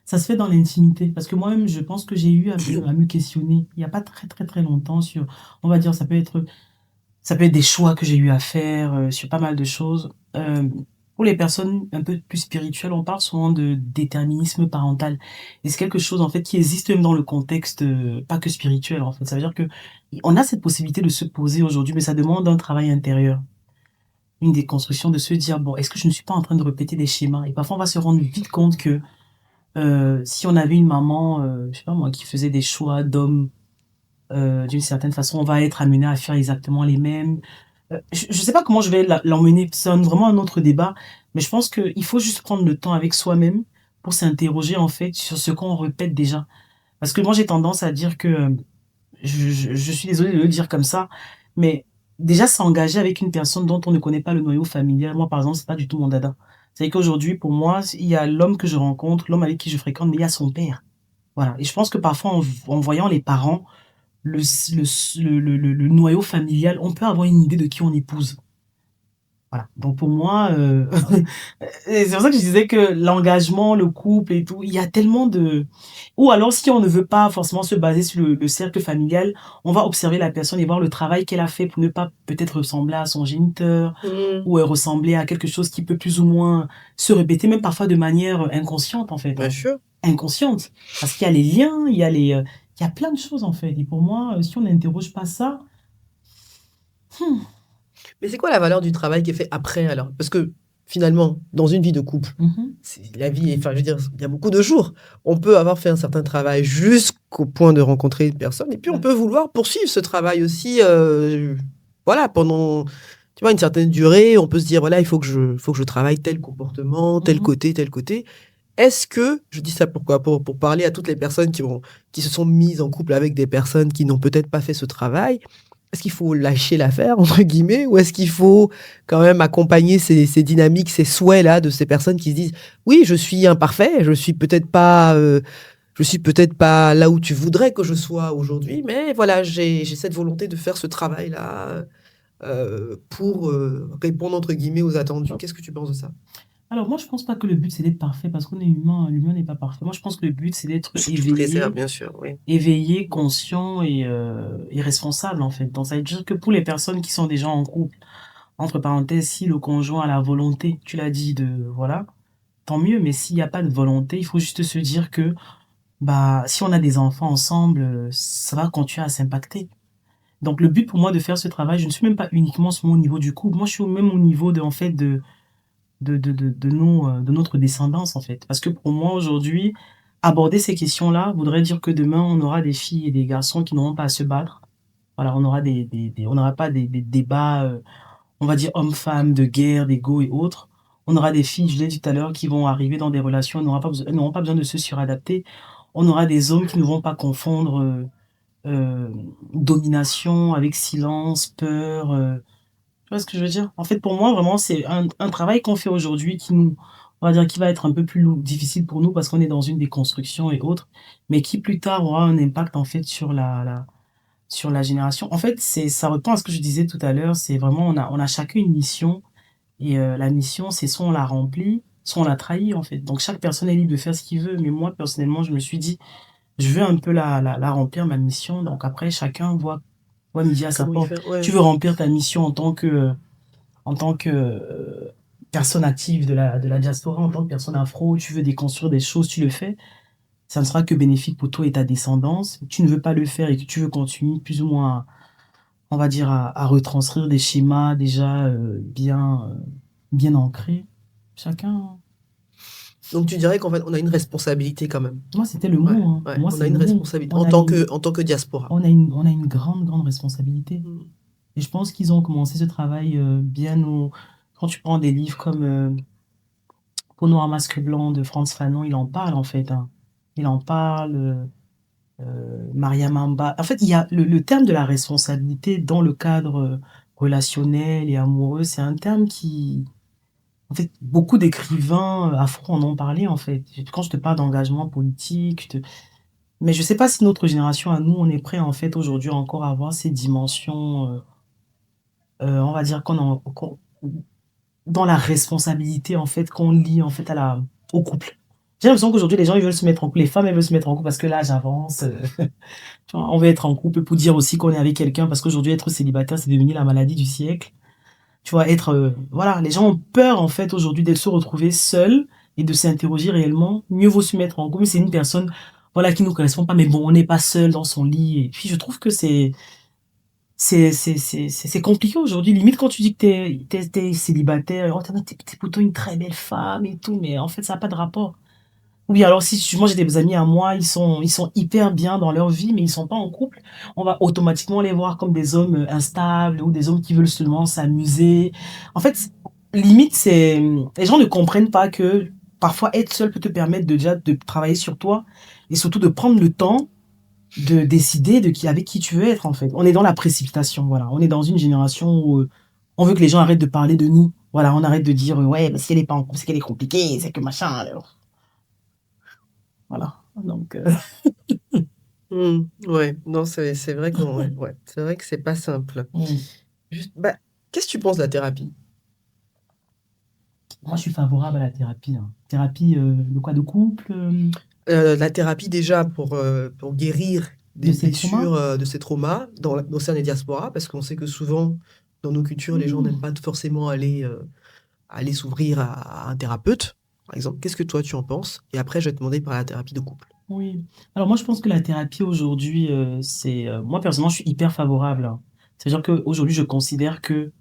Speaker 1: ça se fait dans l'intimité. Parce que moi-même, je pense que j'ai eu à me questionner il n'y a pas très, très, très longtemps sur, on va dire, ça peut être des choix que j'ai eu à faire sur pas mal de choses. Pour les personnes un peu plus spirituelles, on parle souvent de déterminisme parental. Et c'est quelque chose, en fait, qui existe même dans le contexte, pas que spirituel, en fait. Ça veut dire que on a cette possibilité de se poser aujourd'hui, mais ça demande un travail intérieur. Une déconstruction de se dire, bon, est-ce que je ne suis pas en train de répéter des schémas? Et parfois, on va se rendre vite compte que si on avait une maman, je sais pas moi, qui faisait des choix d'hommes d'une certaine façon, on va être amené à faire exactement les mêmes. Je sais pas comment je vais l'emmener, c'est vraiment un autre débat, mais je pense qu'il faut juste prendre le temps avec soi-même pour s'interroger en fait sur ce qu'on répète déjà. Parce que moi, j'ai tendance à dire que, je suis désolée de le dire comme ça, mais déjà s'engager avec une personne dont on ne connaît pas le noyau familial, moi par exemple, c'est pas du tout mon dada. C'est qu'aujourd'hui, pour moi, il y a l'homme que je rencontre, l'homme avec qui je fréquente, mais il y a son père. Voilà. Et je pense que parfois, en voyant les parents, le noyau familial, on peut avoir une idée de qui on épouse. Voilà. Donc pour moi, et c'est pour ça que je disais que l'engagement, le couple et tout, il y a tellement de... Ou alors, si on ne veut pas forcément se baser sur le cercle familial, on va observer la personne et voir le travail qu'elle a fait pour ne pas peut-être ressembler à son géniteur ou ressembler à quelque chose qui peut plus ou moins se répéter, même parfois de manière inconsciente, en fait.
Speaker 2: Bien sûr.
Speaker 1: Inconsciente. Parce qu'il y a les liens, il y a plein de choses, en fait. Et pour moi, si on n'interroge pas ça...
Speaker 2: Mais c'est quoi la valeur du travail qui est fait après alors? Parce que finalement, dans une vie de couple, la vie, enfin, je veux dire, il y a beaucoup de jours. On peut avoir fait un certain travail jusqu'au point de rencontrer une personne, et puis on peut vouloir poursuivre ce travail aussi, voilà, pendant, tu vois, une certaine durée. On peut se dire, voilà, il faut que je travaille tel comportement, tel côté, tel côté. Est-ce que, je dis ça pourquoi? Pour parler à toutes les personnes qui se sont mises en couple avec des personnes qui n'ont peut-être pas fait ce travail. Est-ce qu'il faut lâcher l'affaire, entre guillemets, ou est-ce qu'il faut quand même accompagner ces dynamiques, ces souhaits-là de ces personnes qui se disent oui, je suis imparfait, je suis peut-être pas là où tu voudrais que je sois aujourd'hui, mais voilà, j'ai cette volonté de faire ce travail-là pour répondre entre guillemets aux attendus. Qu'est-ce que tu penses de ça?
Speaker 1: Alors, moi, je pense pas que le but, c'est d'être parfait, parce qu'on est humain, l'humain n'est pas parfait. Moi, je pense que le but, c'est d'être éveillé,
Speaker 2: Bien sûr, oui.
Speaker 1: éveillé, conscient et responsable, en fait. Donc, ça veut dire que pour les personnes qui sont déjà en couple, entre parenthèses, si le conjoint a la volonté, tu l'as dit, voilà, tant mieux, mais s'il n'y a pas de volonté, il faut juste se dire que, bah, si on a des enfants ensemble, ça va continuer à s'impacter. Donc, le but pour moi de faire ce travail, je ne suis même pas uniquement sur mon niveau du couple, moi, je suis même au niveau en fait, de notre descendance, en fait. Parce que pour moi, aujourd'hui, aborder ces questions-là voudrait dire que demain, on aura des filles et des garçons qui n'auront pas à se battre. Voilà, on aura on n'aura pas des débats, on va dire hommes-femmes, de guerre, d'ego et autres. On aura des filles, je l'ai dit tout à l'heure, qui vont arriver dans des relations, elles n'auront pas besoin de se suradapter. On aura des hommes qui ne vont pas confondre domination avec silence, peur. Tu vois ce que je veux dire? En fait, pour moi, vraiment, c'est un travail qu'on fait aujourd'hui on va dire, qui va être un peu plus difficile pour nous parce qu'on est dans une déconstruction et autres, mais qui plus tard aura un impact en fait sur sur la génération. En fait, ça reprend à ce que je disais tout à l'heure. C'est vraiment, on a chacun une mission et la mission, c'est soit on la remplit, soit on la trahit en fait. Donc chaque personne est libre de faire ce qu'il veut. Mais moi, personnellement, je me suis dit, je veux un peu la remplir, ma mission. Donc après, chacun voit midi à sa
Speaker 2: Comment y
Speaker 1: porte.
Speaker 2: faire? Ouais.
Speaker 1: Tu veux remplir ta mission en tant que personne active de la diaspora, en tant que personne afro, tu veux déconstruire des choses, tu le fais. Ça ne sera que bénéfique pour toi et ta descendance. Tu ne veux pas le faire et que tu veux continuer plus ou moins, on va dire, à retranscrire des schémas déjà bien ancrés. Chacun.
Speaker 2: Donc tu dirais qu'en fait, on a une responsabilité quand même.
Speaker 1: Moi, c'était le
Speaker 2: Ouais,
Speaker 1: mot. Hein.
Speaker 2: ouais,
Speaker 1: Pour moi,
Speaker 2: on
Speaker 1: c'est
Speaker 2: a
Speaker 1: le
Speaker 2: une
Speaker 1: mot.
Speaker 2: responsabilité
Speaker 1: On a une,
Speaker 2: en tant que diaspora.
Speaker 1: on a une grande responsabilité.
Speaker 2: Mm.
Speaker 1: Et je pense qu'ils ont commencé ce travail bien au... Quand tu prends des livres comme Peau noire, masque blanc de Frantz Fanon, il en parle en fait. Hein. Il en parle. Maria Mamba. En fait, il y a le terme de la responsabilité dans le cadre relationnel et amoureux, c'est un terme qui, en fait, beaucoup d'écrivains afro en ont parlé, en fait. Quand je te parle d'engagement politique, mais je sais pas si notre génération, à nous, on est prêt, en fait, aujourd'hui encore à avoir ces dimensions, on va dire dans la responsabilité, en fait, qu'on lie, en fait, au couple. J'ai l'impression qu'aujourd'hui, les gens, ils veulent se mettre en couple, les femmes, elles veulent se mettre en couple parce que l'âge avance. Tu vois, on veut être en couple pour dire aussi qu'on est avec quelqu'un parce qu'aujourd'hui, être célibataire, c'est devenu la maladie du siècle. Tu vois, voilà, les gens ont peur, en fait, aujourd'hui, de se retrouver seuls et de s'interroger réellement. Mieux vaut se mettre en couple. C'est une personne, voilà, qui nous correspond pas, mais bon, on n'est pas seul dans son lit. Et puis, je trouve que c'est compliqué aujourd'hui. Limite, quand tu dis que t'es célibataire, oh, t'es plutôt une très belle femme et tout, mais en fait, ça n'a pas de rapport. Oui, alors moi j'ai des amis à moi, ils sont hyper bien dans leur vie, mais ils sont pas en couple. On va automatiquement les voir comme des hommes instables ou des hommes qui veulent seulement s'amuser. En fait, limite, les gens ne comprennent pas que parfois être seul peut te permettre déjà de travailler sur toi et surtout de prendre le temps de décider avec qui tu veux être, en fait. On est dans la précipitation, voilà. On est dans une génération où on veut que les gens arrêtent de parler de nous. Voilà, on arrête de dire, ouais, mais si elle est pas en couple, c'est qu'elle est compliquée, c'est que machin. Alors. Voilà. Donc,
Speaker 2: Ouais, non, c'est vrai ouais, c'est vrai que c'est pas simple.
Speaker 1: mm.
Speaker 2: Bah, qu'est-ce que tu penses de la thérapie?
Speaker 1: Moi, je suis favorable à la thérapie. Hein. Thérapie de quoi? De couple?
Speaker 2: La thérapie déjà pour guérir
Speaker 1: De
Speaker 2: des
Speaker 1: ces traumas?
Speaker 2: blessures, de ces traumas au sein des diasporas, parce qu'on sait que souvent, dans nos cultures, les gens
Speaker 1: Mm.
Speaker 2: n'aiment pas forcément aller s'ouvrir à un thérapeute, par exemple. Qu'est-ce que toi tu en penses? Et après, je vais te demander par la thérapie de couple.
Speaker 1: Oui. Alors, moi, je pense que la thérapie aujourd'hui, moi, personnellement, je suis hyper favorable. Hein. C'est-à-dire qu'aujourd'hui, je considère que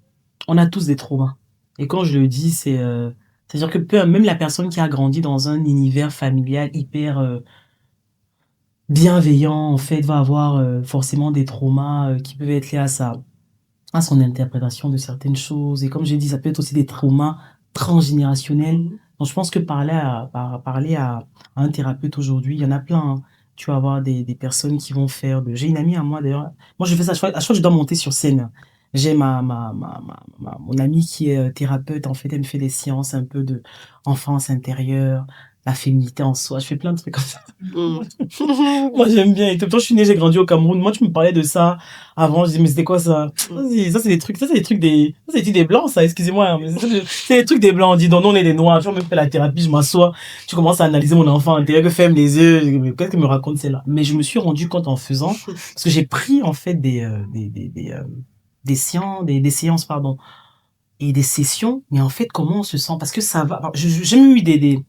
Speaker 1: on a tous des traumas. Et quand je le dis, c'est-à-dire que même la personne qui a grandi dans un univers familial hyper bienveillant, en fait, va avoir forcément des traumas qui peuvent être liés à son interprétation de certaines choses. Et comme j'ai dit, ça peut être aussi des traumas transgénérationnels.
Speaker 2: Mhm.
Speaker 1: Donc, je pense que parler à un thérapeute aujourd'hui, il y en a plein. Hein. Tu vas avoir des personnes qui vont faire J'ai une amie à moi, d'ailleurs. Moi, je fais ça. À chaque fois que je dois monter sur scène, j'ai mon amie qui est thérapeute. En fait, elle me fait des séances un peu de enfance intérieure, la féminité en soi. Je fais plein de trucs comme ça.
Speaker 2: Mhm.
Speaker 1: Moi, j'aime bien. Et tout le temps, je suis née, j'ai grandi au Cameroun. Moi, tu me parlais de ça avant. Je disais, mais c'était quoi ça? Ça, c'est des trucs, ça, c'est des blancs, ça, excusez-moi. Hein, mais c'est des trucs des blancs. On dit, non, nous, on est des noirs. Tu vois, on me fait la thérapie, je m'assois. Tu commences à analyser mon enfant intérieur, que ferme les yeux. Mais qu'est-ce que me raconte celle-là? Mais je me suis rendu compte en faisant, parce que j'ai pris, en fait, des séances, pardon, et des sessions. Mais en fait, comment on se sent? Parce que ça va. J'ai même eu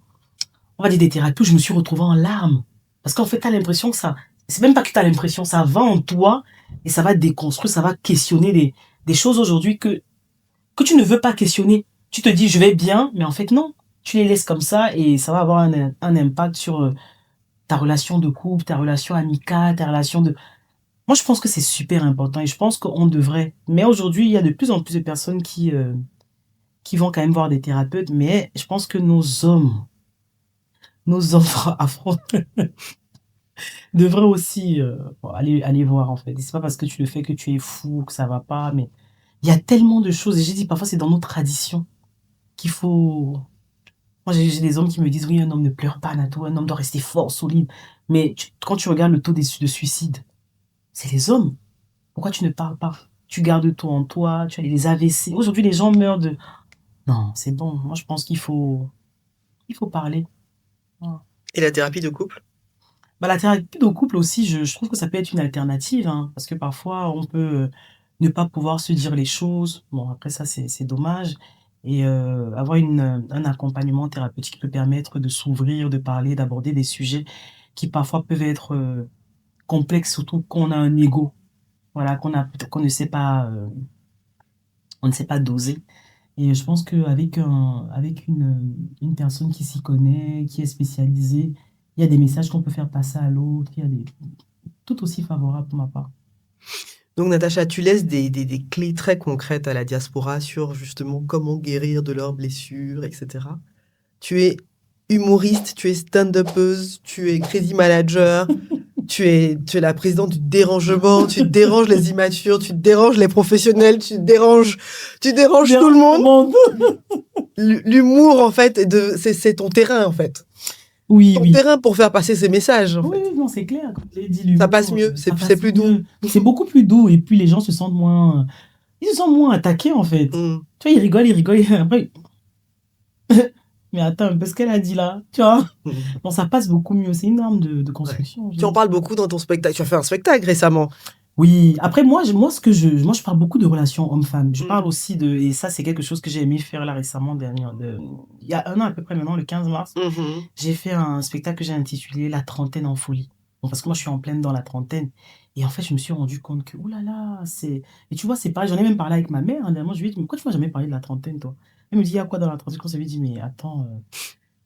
Speaker 1: on va dire des thérapies où je me suis retrouvée en larmes. Parce qu'en fait, t'as l'impression que c'est même pas que t'as l'impression, ça va en toi et ça va déconstruire, ça va questionner des choses aujourd'hui que tu ne veux pas questionner. Tu te dis, je vais bien, mais en fait, non. Tu les laisses comme ça et ça va avoir un impact sur ta relation de couple, ta relation amicale, ta relation de... Moi, je pense que c'est super important et je pense qu'on devrait. Mais aujourd'hui, il y a de plus en plus de personnes qui vont quand même voir des thérapeutes, mais je pense que nos hommes afro devraient aussi aller voir, en fait. Et c'est pas parce que tu le fais que tu es fou, que ça va pas, mais il y a tellement de choses. Et j'ai dit, parfois, c'est dans nos traditions qu'il faut. Moi, j'ai des hommes qui me disent, oui, un homme ne pleure pas, Nato, un homme doit rester fort, solide. Mais quand tu regardes le taux de suicide, c'est les hommes. Pourquoi tu ne parles pas? Tu gardes tout en toi, tu as des AVC. Aujourd'hui, les gens meurent de... Non, c'est bon. Moi, je pense qu'il faut parler. Voilà.
Speaker 2: Et la thérapie de couple?
Speaker 1: Bah, la thérapie de couple aussi, je trouve que ça peut être une alternative, hein, parce que parfois, on peut ne pas pouvoir se dire les choses. Bon, après ça, c'est dommage. Et avoir un accompagnement thérapeutique peut permettre de s'ouvrir, de parler, d'aborder des sujets qui parfois peuvent être complexes, surtout quand on a un ego. Voilà, qu'on ne sait pas, on ne sait pas doser. Et je pense qu'avec avec une personne qui s'y connaît, qui est spécialisée, il y a des messages qu'on peut faire passer à l'autre, il y a des tout aussi favorables pour ma part.
Speaker 2: Donc, Natacha, tu laisses des clés très concrètes à la diaspora sur justement comment guérir de leurs blessures, etc. Tu es humoriste, tu es stand-upeuse, tu es crédit manager, tu es la présidente du dérangement, tu déranges les immatures, tu déranges les professionnels, tu déranges tout le monde. L'humour, en fait, c'est ton terrain, en fait.
Speaker 1: Oui,
Speaker 2: Ton
Speaker 1: oui.
Speaker 2: terrain pour faire passer ces messages, en
Speaker 1: Oui,
Speaker 2: fait.
Speaker 1: non, c'est clair. Comme je l'ai dit,
Speaker 2: Ça
Speaker 1: l'humour,
Speaker 2: passe mieux,
Speaker 1: ça
Speaker 2: c'est
Speaker 1: passe
Speaker 2: plus doux.
Speaker 1: mieux. C'est beaucoup plus doux et puis les gens se sentent moins, ils se sentent moins attaqués en fait.
Speaker 2: Mm.
Speaker 1: Tu vois, ils rigolent, ils rigolent. Et après, mais attends, un peu ce qu'elle a dit là, tu vois.
Speaker 2: Mm.
Speaker 1: Bon, ça passe beaucoup mieux. C'est une arme de
Speaker 2: Ouais.
Speaker 1: construction.
Speaker 2: Tu en parles beaucoup dans ton spectacle. Tu as fait un spectacle récemment.
Speaker 1: Oui, après moi je parle beaucoup de relations homme-femme. Je
Speaker 2: Mm.
Speaker 1: parle aussi et ça c'est quelque chose que j'ai aimé faire là récemment, il y a un an à peu près maintenant, le 15 mars,
Speaker 2: Mhm.
Speaker 1: j'ai fait un spectacle que j'ai intitulé La trentaine en folie. Bon, parce que moi je suis en pleine dans la trentaine et en fait je me suis rendu compte que oulala, et tu vois c'est pareil, j'en ai même parlé avec ma mère, hein, dernièrement, je lui ai dit mais pourquoi tu m'as jamais parlé de la trentaine toi? Elle me dit il y a quoi dans la trentaine? On s'est dit mais attends,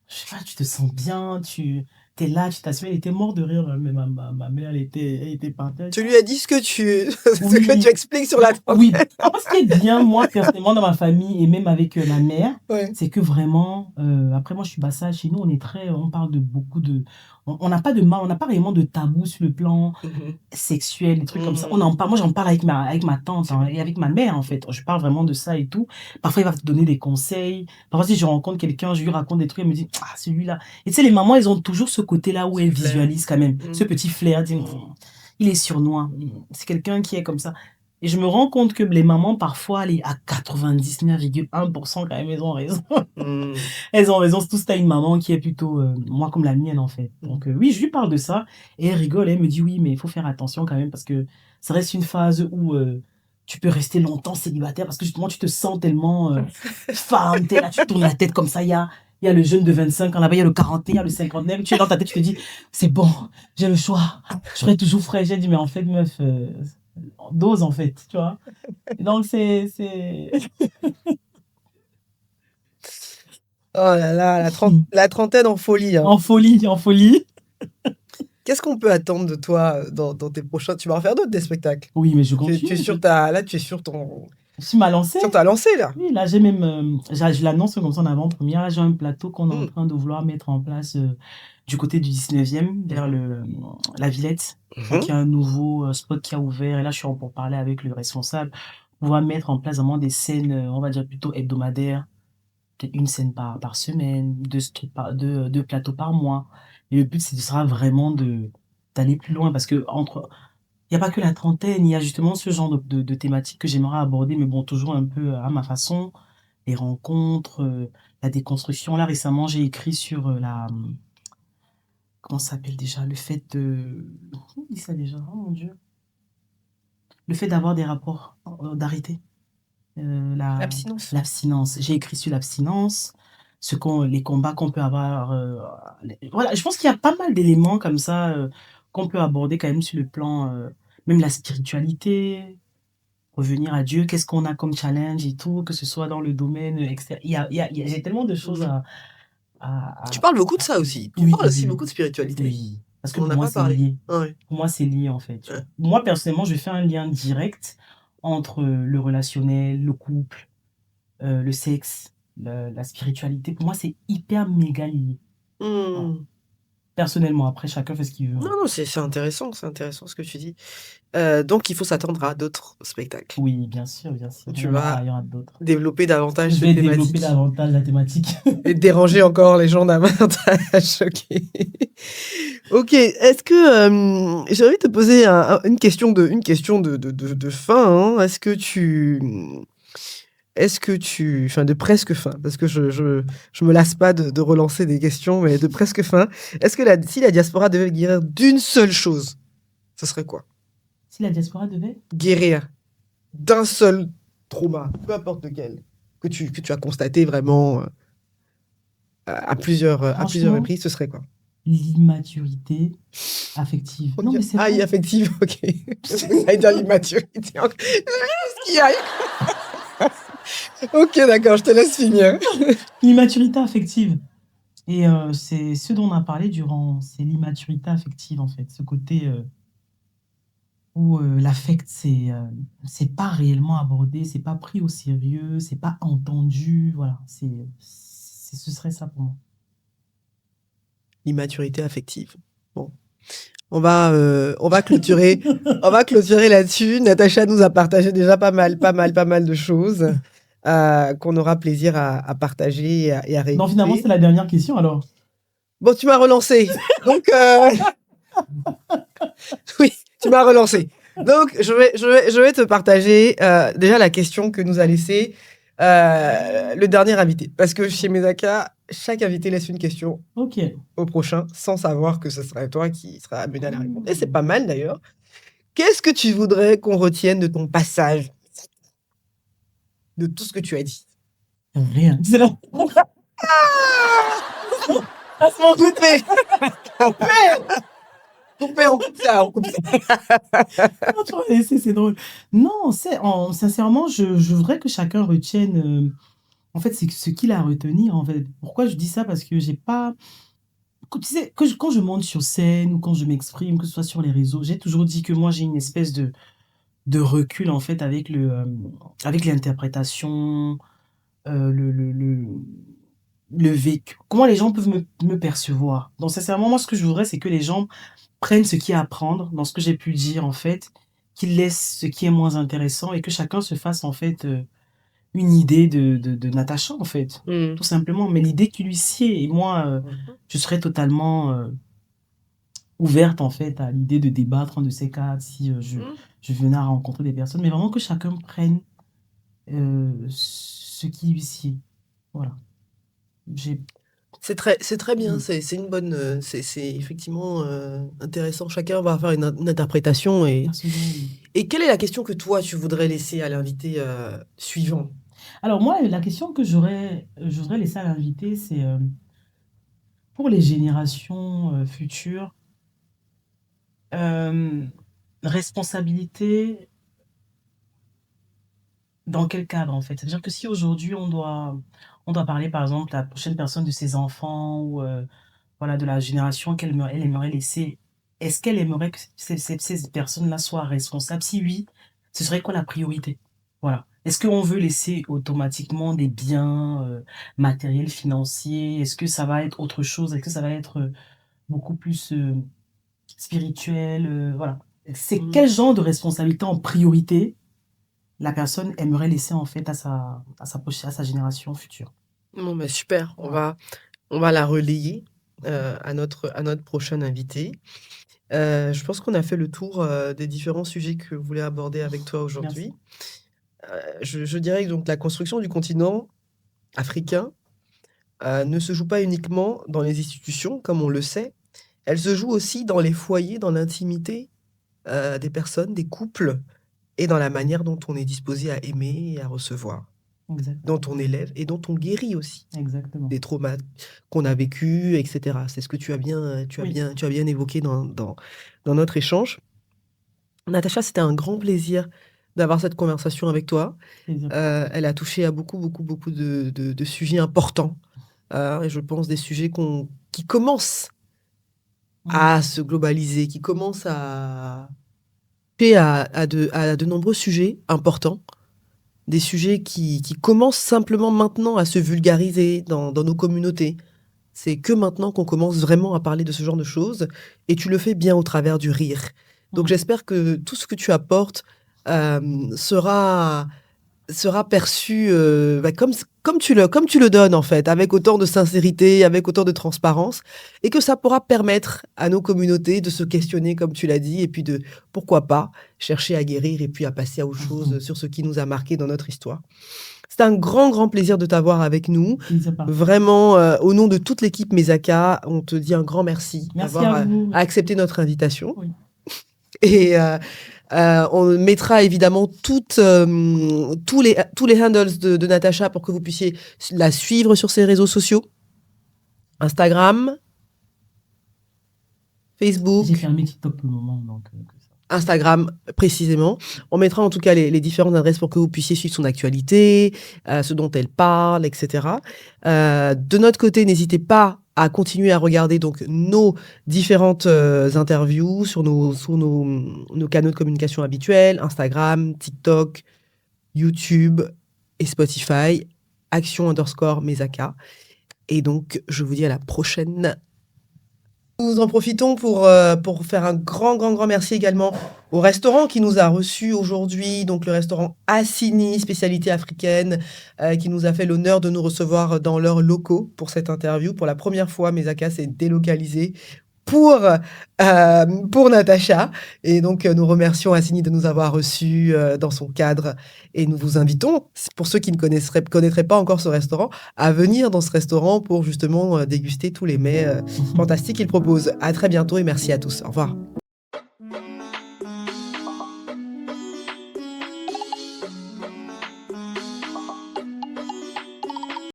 Speaker 1: je sais pas, tu te sens bien, tu es là, tu t'assumes. Elle était morte de rire, mais ma mère, elle était par terre.
Speaker 2: Tu lui as dit ce que tu, ce que tu
Speaker 1: Oui,
Speaker 2: expliques sur la
Speaker 1: oui.
Speaker 2: trentaine.
Speaker 1: Après, ce qui est bien, moi, personnellement, dans ma famille et même avec ma mère,
Speaker 2: Ouais.
Speaker 1: c'est que vraiment, après, moi, je suis Bassa, chez nous, on parle de beaucoup de, on n'a pas de mal, on n'a pas réellement de tabou sur le plan
Speaker 2: Mhm.
Speaker 1: sexuel, des trucs comme ça.
Speaker 2: Mhm.
Speaker 1: Moi, j'en parle avec ma tante, hein, et avec ma mère, en fait. Je parle vraiment de ça et tout. Parfois, il va te donner des conseils. Parfois, si je rencontre quelqu'un, je lui raconte des trucs, elle me dit, ah, celui-là. Et tu sais, les mamans, elles ont toujours ce côté-là où
Speaker 2: Ce
Speaker 1: elles
Speaker 2: flair.
Speaker 1: visualisent quand même, ce
Speaker 2: Mhm.
Speaker 1: petit flair, il est sournois. C'est quelqu'un qui est comme ça. Et je me rends compte que les mamans, parfois, à 99,1% quand même, elles ont raison.
Speaker 2: Mhm.
Speaker 1: Elles ont raison, surtout si t'as une maman qui est plutôt, moi, comme la mienne, en fait. Donc, oui, je lui parle de ça, et elle rigole, elle me dit, oui, mais il faut faire attention quand même, parce que ça reste une phase où tu peux rester longtemps célibataire, parce que justement, tu te sens tellement femme, t'es là, tu tournes la tête comme ça, il y a le jeune de 25 ans là-bas, il y a le 41, il y a le 59, tu es dans ta tête, tu te dis, c'est bon, j'ai le choix, je serai toujours frais. J'ai dit, mais en fait, meuf, dose, en fait, tu vois. Donc, c'est...
Speaker 2: Oh là là, la trentaine en folie, hein.
Speaker 1: En folie, en folie.
Speaker 2: Qu'est-ce qu'on peut attendre de toi dans tes prochains... Tu vas en faire d'autres des spectacles.
Speaker 1: Oui, mais je
Speaker 2: Tu es
Speaker 1: continue.
Speaker 2: sur ta... Là, tu es sur
Speaker 1: Je suis ma lancée.
Speaker 2: sur ta lancée, là.
Speaker 1: Oui, là, j'ai même, je l'annonce comme ça en avant-première. Là, j'ai un plateau qu'on est en
Speaker 2: Mm.
Speaker 1: train de vouloir mettre en place du côté du 19e, vers la Villette. Donc, il y a un nouveau spot qui a ouvert. Et là, je suis en pour parler avec le responsable. On va mettre en place vraiment des scènes, on va dire plutôt hebdomadaires. Peut-être une scène par semaine, deux plateaux par mois. Et le but, ce sera vraiment d'aller plus loin parce que il n'y a pas que la trentaine, il y a justement ce genre de thématiques que j'aimerais aborder, mais bon, toujours un peu à ma façon. Les rencontres, la déconstruction. Là, récemment, j'ai écrit sur comment ça s'appelle déjà? Le fait de... Comment on dit ça déjà? Oh mon Dieu. Le fait d'avoir des rapports, d'arrêter.
Speaker 2: L'abstinence.
Speaker 1: L'abstinence. J'ai écrit sur l'abstinence, les combats qu'on peut avoir. Voilà, je pense qu'il y a pas mal d'éléments comme ça qu'on peut aborder quand même sur le plan, même la spiritualité, revenir à Dieu, qu'est-ce qu'on a comme challenge et tout, que ce soit dans le domaine extérieur. J'ai tellement de choses
Speaker 2: Mhm.
Speaker 1: à,
Speaker 2: Tu
Speaker 1: à-
Speaker 2: parles beaucoup de
Speaker 1: à-
Speaker 2: ça aussi. Tu
Speaker 1: Oui,
Speaker 2: parles aussi
Speaker 1: oui,
Speaker 2: beaucoup de spiritualité.
Speaker 1: oui. Parce que
Speaker 2: On n'en
Speaker 1: pour
Speaker 2: a
Speaker 1: moi,
Speaker 2: pas
Speaker 1: c'est
Speaker 2: parlé.
Speaker 1: lié.
Speaker 2: Ouais,
Speaker 1: Pour moi, c'est lié, en fait. Tu
Speaker 2: ouais.
Speaker 1: vois. Moi, personnellement, je fais un lien direct entre le relationnel, le couple, le sexe, la spiritualité. Pour moi, c'est hyper méga lié. Voilà.
Speaker 2: Hmm.
Speaker 1: Personnellement, après, chacun fait ce qu'il veut,
Speaker 2: Non,
Speaker 1: hein.
Speaker 2: non, c'est intéressant ce que tu dis. Donc, il faut s'attendre à d'autres spectacles
Speaker 1: Oui, bien sûr, bien sûr.
Speaker 2: où
Speaker 1: Il
Speaker 2: tu
Speaker 1: y en aura,
Speaker 2: vas
Speaker 1: il y aura d'autres.
Speaker 2: développer
Speaker 1: Je
Speaker 2: davantage cette
Speaker 1: vais développer
Speaker 2: thématique
Speaker 1: davantage la thématique.
Speaker 2: et déranger encore les gens davantage. Ok. Ok. Est-ce que j'ai envie de te poser une question de fin, hein. Enfin, de presque fin, parce que je me lasse pas de relancer des questions, mais de presque fin. Est-ce que si la diaspora devait guérir d'une seule chose, ce serait quoi?
Speaker 1: Si la diaspora devait...
Speaker 2: Guérir d'un seul trauma, peu importe lequel, que tu as constaté vraiment à plusieurs
Speaker 1: Franchement,
Speaker 2: reprises, ce serait quoi?
Speaker 1: l'immaturité affective.
Speaker 2: Ok.
Speaker 1: Non, mais c'est
Speaker 2: Ah,
Speaker 1: vrai.
Speaker 2: affective, ok. Je vais dire l'immaturité. Ce qu'il y a. Ok, d'accord, je te laisse finir.
Speaker 1: L'immaturité affective. Et c'est ce dont on a parlé durant, c'est l'immaturité affective, en fait. Ce côté où l'affect, c'est pas réellement abordé, c'est pas pris au sérieux, c'est pas entendu. Voilà, ce serait ça pour moi.
Speaker 2: L'immaturité affective. Bon, on va clôturer, on va clôturer là-dessus. Natacha nous a partagé déjà pas mal de choses qu'on aura plaisir à partager et à
Speaker 1: Non, finalement,
Speaker 2: réécouter.
Speaker 1: c'est la dernière question alors.
Speaker 2: Bon, tu m'as relancé. Donc, oui, tu m'as relancé. Donc, je vais te partager déjà la question que nous a laissée le dernier invité. Parce que chez Medaka, chaque invité laisse une question
Speaker 1: Ok.
Speaker 2: au prochain sans savoir que ce sera toi qui sera amené à la répondre. Et c'est pas mal d'ailleurs. Qu'est-ce que tu voudrais qu'on retienne de ton passage, de tout ce que tu as dit?
Speaker 1: Rien. C'est là. À ce moment
Speaker 2: Coupé, coupé, on coupe ça, on coupe ça.
Speaker 1: non, tu vois, c'est drôle. Non, sincèrement, je voudrais que chacun retienne. En fait, c'est ce qu'il a à retenir. En fait, pourquoi je dis ça? Parce que j'ai pas. Tu sais, quand je monte sur scène ou quand je m'exprime, que ce soit sur les réseaux, j'ai toujours dit que moi j'ai une espèce de recul en fait avec l'interprétation, le vécu. Comment les gens peuvent me percevoir. Donc sincèrement, moi ce que je voudrais, c'est que les gens prennent ce qu'il y a à prendre dans ce que j'ai pu dire en fait, qu'ils laissent ce qui est moins intéressant et que chacun se fasse en fait une idée de Natacha en fait,
Speaker 2: Hmm.
Speaker 1: tout simplement. Mais l'idée qui lui sied et moi, je serais totalement ouverte en fait à l'idée de débattre en de ces cas si
Speaker 2: Hmm.
Speaker 1: je venais à rencontrer des personnes, mais vraiment que chacun prenne ce qui lui sied. Voilà. J'ai...
Speaker 2: C'est très bien,
Speaker 1: Mm.
Speaker 2: c'est une bonne, c'est effectivement intéressant. Chacun va faire une interprétation.
Speaker 1: Personnellement, oui.
Speaker 2: Et quelle est la question que toi, tu voudrais laisser à l'invité suivant?
Speaker 1: Alors moi, la question que je voudrais laisser à l'invité, c'est pour les générations futures, euh, responsabilité dans quel cadre en fait? C'est-à-dire que si aujourd'hui on doit parler par exemple à la prochaine personne de ses enfants ou voilà, de la génération elle aimerait laisser, est-ce qu'elle aimerait que ces personnes-là soient responsables? Si oui, ce serait quoi la priorité? Voilà. Est-ce qu'on veut laisser automatiquement des biens matériels, financiers? Est-ce que ça va être autre chose? Est-ce que ça va être beaucoup plus spirituel? Voilà. C'est
Speaker 2: Hmm.
Speaker 1: quel genre de responsabilité en priorité la personne aimerait laisser en fait à sa génération future?
Speaker 2: Bon, bah, super,
Speaker 1: Voilà.
Speaker 2: on va la relayer à notre prochain invité. Je pense qu'on a fait le tour des différents sujets que je voulais aborder avec toi
Speaker 1: Merci.
Speaker 2: aujourd'hui. Je dirais que donc la construction du continent africain ne se joue pas uniquement dans les institutions, comme on le sait. Elle se joue aussi dans les foyers, dans l'intimité des personnes, des couples, et dans la manière dont on est disposé à aimer et à recevoir,
Speaker 1: Exact.
Speaker 2: dont on élève et dont on guérit aussi
Speaker 1: Exactement.
Speaker 2: des traumas qu'on a vécus, etc. C'est ce que
Speaker 1: Oui,
Speaker 2: tu as bien évoqué dans notre échange. Natacha, c'était un grand plaisir d'avoir cette conversation avec toi.
Speaker 1: plaisir partagé.
Speaker 2: Elle a touché à beaucoup de sujets importants. Et je pense des sujets qui commencent
Speaker 1: Mmh.
Speaker 2: à se globaliser, qui commence à toucher à de nombreux sujets importants, des sujets qui commencent simplement maintenant à se vulgariser dans nos communautés. C'est que maintenant qu'on commence vraiment à parler de ce genre de choses, et tu le fais bien au travers du rire. Donc
Speaker 1: Mmh.
Speaker 2: j'espère que tout ce que tu apportes sera perçu comme tu le donnes en fait, avec autant de sincérité, avec autant de transparence, et que ça pourra permettre à nos communautés de se questionner comme tu l'as dit, et puis de, pourquoi pas, chercher à guérir et puis à passer à autre chose sur ce qui nous a marqué dans notre histoire. C'est un grand, grand plaisir de t'avoir avec nous.
Speaker 1: Plaisir partagé.
Speaker 2: Vraiment, au nom de toute l'équipe Mesaka, on te dit un grand merci
Speaker 1: Merci
Speaker 2: d'avoir
Speaker 1: à vous.
Speaker 2: accepté notre invitation.
Speaker 1: Oui.
Speaker 2: Et on mettra évidemment tous les handles de Natacha pour que vous puissiez la suivre sur ses réseaux sociaux. Instagram,
Speaker 1: J'ai
Speaker 2: Facebook,
Speaker 1: fermé TikTok pour le moment, donc que ça.
Speaker 2: Instagram précisément. On mettra en tout cas les différentes adresses pour que vous puissiez suivre son actualité, ce dont elle parle, etc. De notre côté, n'hésitez pas à continuer à regarder donc nos différentes interviews sur nos canaux de communication habituels, Instagram, TikTok, YouTube et Spotify, action_Mesaka. Et donc, je vous dis à la prochaine. Nous en profitons pour faire un grand, grand, grand merci également au restaurant qui nous a reçus aujourd'hui, donc le restaurant Assini, spécialité africaine, qui nous a fait l'honneur de nous recevoir dans leurs locaux pour cette interview. Pour la première fois, Mesaka s'est délocalisé pour Natacha. Et donc, nous remercions Assini de nous avoir reçus dans son cadre. Et nous vous invitons, pour ceux qui ne connaîtraient pas encore ce restaurant, à venir dans ce restaurant pour justement déguster tous les mets fantastiques qu'il propose. À très bientôt et merci à tous. Au revoir.